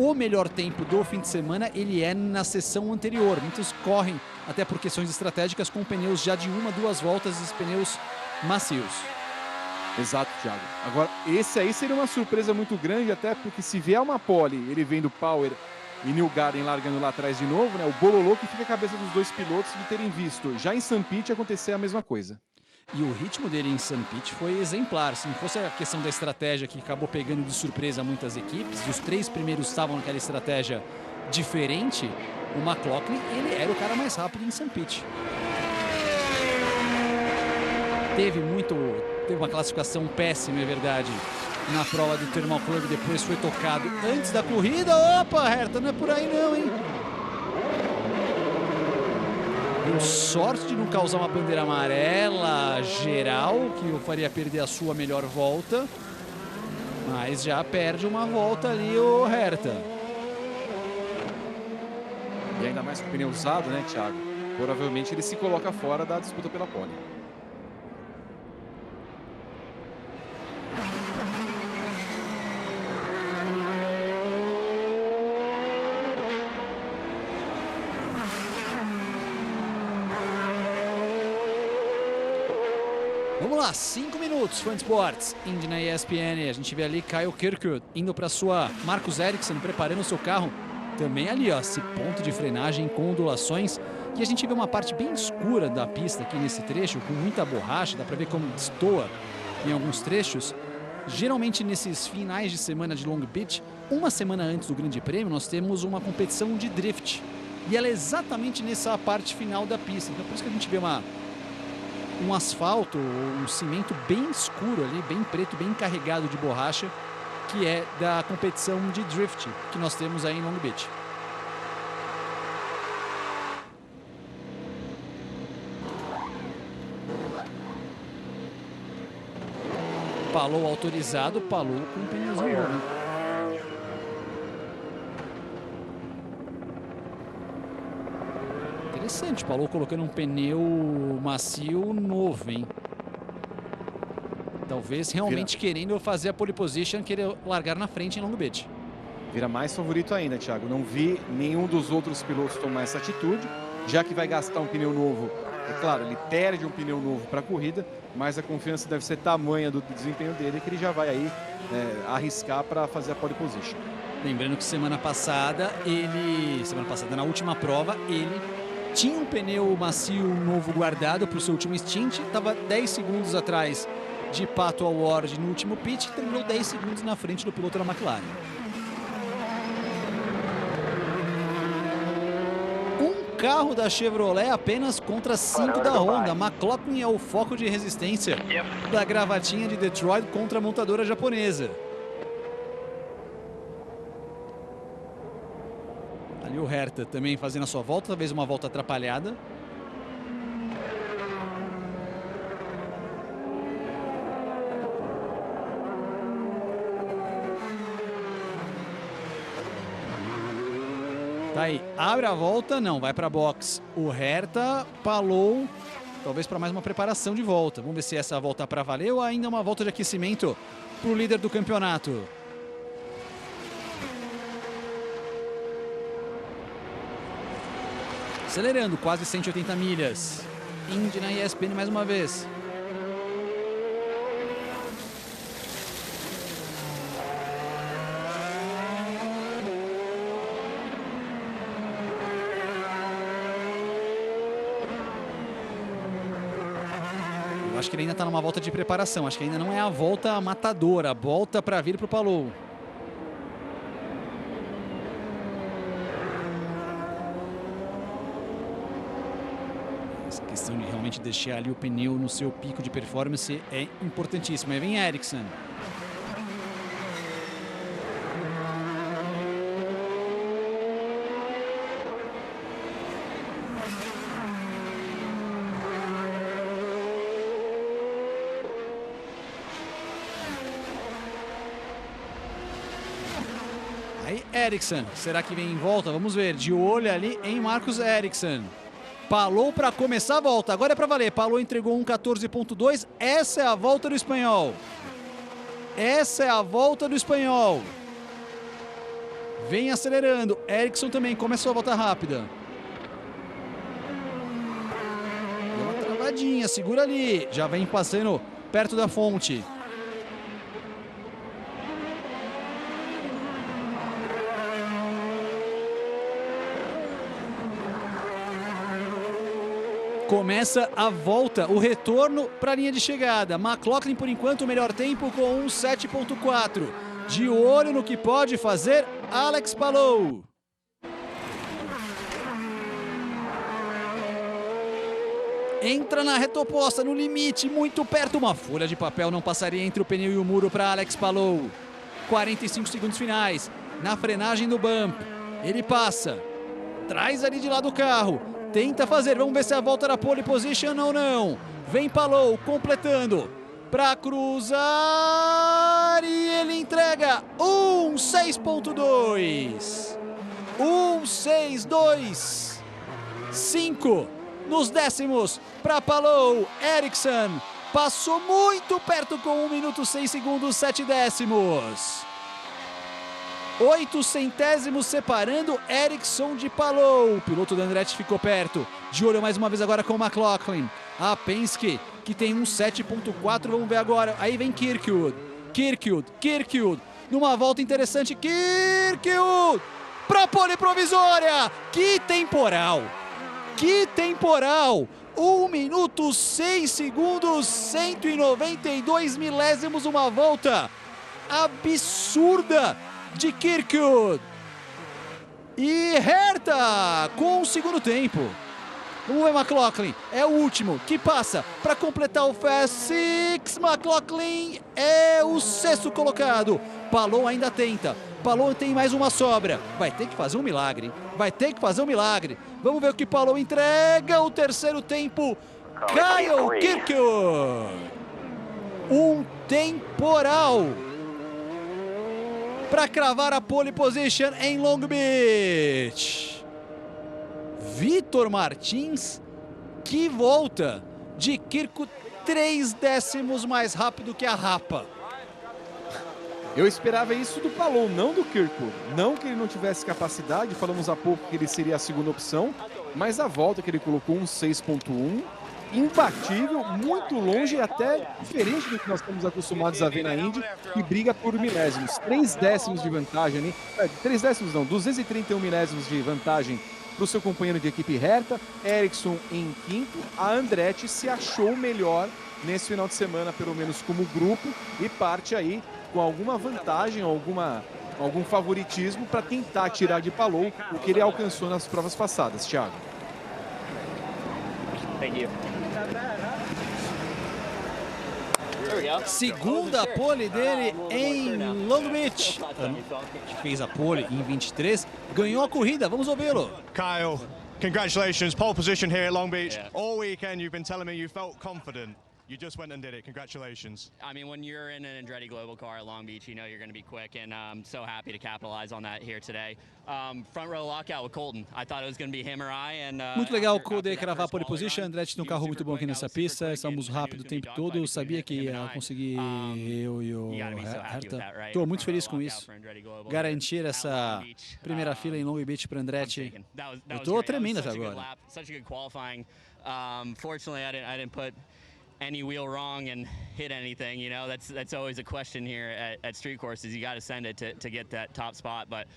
o melhor tempo do fim de semana ele é na sessão anterior. Muitos correm, até por questões estratégicas, com pneus já de 1, 2 voltas, os pneus macios. Exato, Thiago. Agora, esse aí seria uma surpresa muito grande, até porque se vier uma pole, ele vem do Power e Newgarden largando lá atrás de novo, né? O bololô que fica a cabeça dos dois pilotos de terem visto já em St. Pete acontecer a mesma coisa. E o ritmo dele em St. Pete foi exemplar. Se não fosse a questão da estratégia que acabou pegando de surpresa muitas equipes, e os 3 primeiros estavam naquela estratégia diferente, o McLaughlin, ele era o cara mais rápido em St. Pete. Teve uma classificação péssima, é verdade, na prova do Thermal Club, depois foi tocado antes da corrida. Opa, Herta, não é por aí não, hein? Deu sorte de não causar uma bandeira amarela geral, que o faria perder a sua melhor volta. Mas já perde uma volta ali o Herta. E ainda mais com o pneu usado, né, Thiago? Provavelmente ele se coloca fora da disputa pela pole. Vamos lá, 5 minutos, Fun Sports, Indy na ESPN. A gente vê ali Kyle Kirkwood indo para sua Marcus Ericsson, preparando o seu carro. Também ali, ó, esse ponto de frenagem com ondulações. E a gente vê uma parte bem escura da pista aqui nesse trecho, com muita borracha, dá para ver como destoa em alguns trechos. Geralmente nesses finais de semana de Long Beach, uma semana antes do Grande Prêmio, nós temos uma competição de drift. E ela é exatamente nessa parte final da pista. Então por isso que a gente vê um asfalto, um cimento bem escuro ali, bem preto, bem carregado de borracha, que é da competição de drift que nós temos aí em Long Beach. Palou autorizado, Palou com o pneuzinho novo. Interessante, Palou colocando um pneu macio novo, hein? Talvez realmente querendo fazer a pole position, querer largar na frente em Long Beach. Vira mais favorito ainda, Thiago. Não vi nenhum dos outros pilotos tomar essa atitude, já que vai gastar um pneu novo. É claro, ele perde um pneu novo para a corrida, mas a confiança deve ser tamanha do desempenho dele que ele já vai aí arriscar para fazer a pole position. Lembrando que semana passada, na última prova, ele tinha um pneu macio novo guardado para o seu último stint, estava 10 segundos atrás de Pato O'Ward no último pit e terminou 10 segundos na frente do piloto da McLaren. Um carro da Chevrolet apenas contra 5 da Honda. McLaughlin é o foco de resistência da gravatinha de Detroit contra a montadora japonesa. Ali o Herta também fazendo a sua volta, talvez uma volta atrapalhada. Tá aí, abre a volta, não, vai para box. O Herta, Palou, talvez para mais uma preparação de volta. Vamos ver se essa volta para valer ou ainda uma volta de aquecimento para o líder do campeonato. Acelerando, quase 180 milhas. Indy na ESPN mais uma vez. Eu acho que ele ainda está numa volta de preparação. Acho que ainda não é a volta matadora. A volta para vir para o Palou. Essa questão de realmente deixar ali o pneu no seu pico de performance é importantíssima. Aí vem Ericsson. Aí Ericsson, será que vem em volta? Vamos ver, de olho ali em Marcus Ericsson. Palou para começar a volta, agora é para valer. Palou entregou 1:14.2, essa é a volta do espanhol. Essa é a volta do espanhol. Vem acelerando. Ericsson também começou a volta rápida. Deu uma travadinha, segura ali. Já vem passando perto da fonte. Começa a volta, o retorno para a linha de chegada. McLaughlin, por enquanto, o melhor tempo com 1:07.4. De olho no que pode fazer Alex Palou. Entra na reta oposta, no limite, muito perto. Uma folha de papel não passaria entre o pneu e o muro para Alex Palou. 45 segundos finais. Na frenagem do bump. Ele passa. Traz ali de lado o carro. Tenta fazer, vamos ver se a volta era pole position ou não. Vem Palou, completando. Para cruzar e ele entrega 1:06.2. 1:06.2. 5 nos décimos para Palou. Ericsson passou muito perto com 1 minuto 6 segundos 7 décimos. 8 centésimos separando Ericsson de Palou. O piloto da Andretti ficou perto. De olho mais uma vez agora com o McLaughlin. A Penske, que tem 1:07.4. Vamos ver agora. Aí vem Kirkwood. Kirkwood. Numa volta interessante. Kirkwood para pole provisória. Que temporal. 1 minuto 6 segundos 192 milésimos. Uma volta absurda de Kirkwood. E Herta com o segundo tempo. Vamos ver McLaughlin, é o último que passa para completar o Fast Six. McLaughlin é o 6º colocado. Palou ainda tenta. Palou tem mais uma sobra. Vai ter que fazer um milagre. Vamos ver o que Palou entrega. O terceiro tempo. Kyle Kirkwood. Um temporal para cravar a pole position em Long Beach. Vitor Martins, que volta de Kirkwood, 3 décimos mais rápido que a Rapa. Eu esperava isso do Palou, não do Kirkwood. Não que ele não tivesse capacidade, falamos há pouco que ele seria a segunda opção, mas a volta que ele colocou 1:06.1, imbatível, muito longe e até diferente do que nós estamos acostumados a ver na Indy, que briga por milésimos. 3 décimos de vantagem, né? 3 décimos não, 231 milésimos de vantagem para o seu companheiro de equipe Herta. Ericsson em quinto. A Andretti se achou melhor nesse final de semana, pelo menos como grupo, e parte aí com alguma vantagem, algum favoritismo para tentar tirar de Palou o que ele alcançou nas provas passadas. Thiago. Segunda pole dele em Long Beach. Que fez a pole em 23. Ganhou a corrida, vamos ouvi-lo. Kyle, congratulations. Pole position here at Long Beach. All weekend you've been telling me you felt confident. You just went and did it. Congratulations. I mean, when you're in an Andretti Global car at Long Beach, you know you're going to be quick, and I'm so happy to capitalize on that here today. Front row lockout with Colton. I thought it was going to be him or I, and muito legal o Colton cravar a pole position. Andretti tem um carro muito bom aqui nessa pista. Estamos rápido o tempo todo. Eu sabia que ia conseguir eu e o Herta. Estou muito feliz com isso. Garantir essa primeira fila em Long Beach para Andretti. Eu estou tremendo até agora. Fortunately, I didn't put any wheel wrong and hit anything, you know. That's always a question here at street courses. You got to send it to get that top spot, but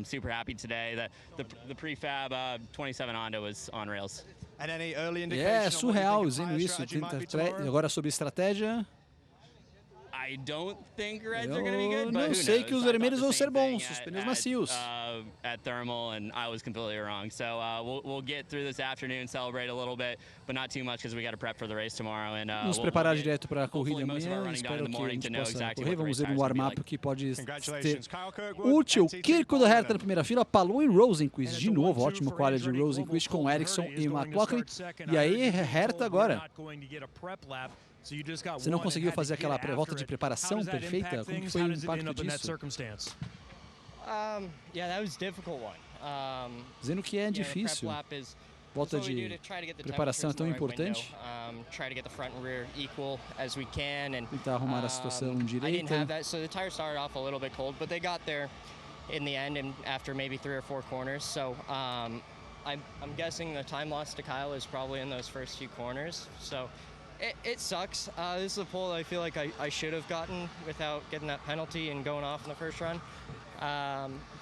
super happy today that the prefab 27 Honda was on rails. And any early indication É surreal dizendo isso. Agora sobre estratégia. I don't think reds are going to be good, but não sei que os vermelhos vão ser bons, os pneus macios. At thermal, and I was completely wrong. So we'll get through this afternoon, celebrate a little bit, but not too much because we got to prep for the race tomorrow. And vamos preparar direto para a corrida amanhã. Espero que a gente possa correr. Vamos ver um warm-up que pode ser útil. Kirkwood do Herta na primeira fila, Palou e Rosenqvist de novo. Ótimo quali de Rosenqvist com Ericsson e McLaughlin. E aí Herta agora. Você não conseguiu fazer aquela volta de preparação perfeita? Como que foi o impacto disso? Dizendo que é difícil. Volta de preparação é tão importante. Tentar arrumar a situação direita. in the end and after maybe 3 or 4 corners. So I'm guessing the time loss to Kyle is probably in those first few corners. So it sucks. This is a pole I feel like I should have gotten without getting that penalty and going off in the first run.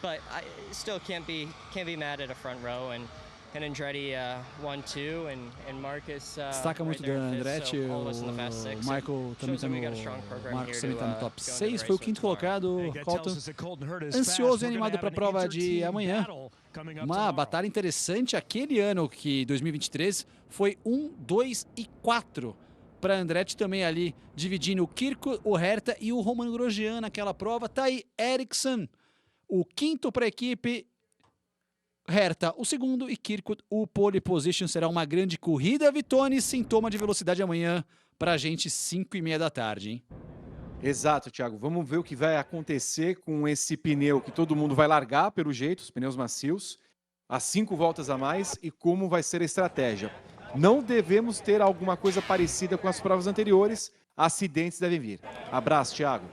But I still can't be mad at a front row, and Andretti 1-2 and Marcus destaca muito do Andretti, o Michael também está no top 6, foi o quinto colocado. Colton ansioso e animado para a prova de amanhã. Uma batalha interessante aquele ano, que 2023 foi 1, 2 e 4 para Andretti, também ali dividindo o Kirko, o Herta e o Roman Grosjean naquela prova. Tá aí Ericsson, o quinto para a equipe, Herta o segundo e Kirko o pole position. Será uma grande corrida, Vitone, sintoma de velocidade amanhã para a gente, 5h30 da tarde, hein? Exato, Thiago. Vamos ver o que vai acontecer com esse pneu que todo mundo vai largar, pelo jeito, os pneus macios, a 5 voltas a mais, e como vai ser a estratégia. Não devemos ter alguma coisa parecida com as provas anteriores. Acidentes devem vir. Abraço, Thiago.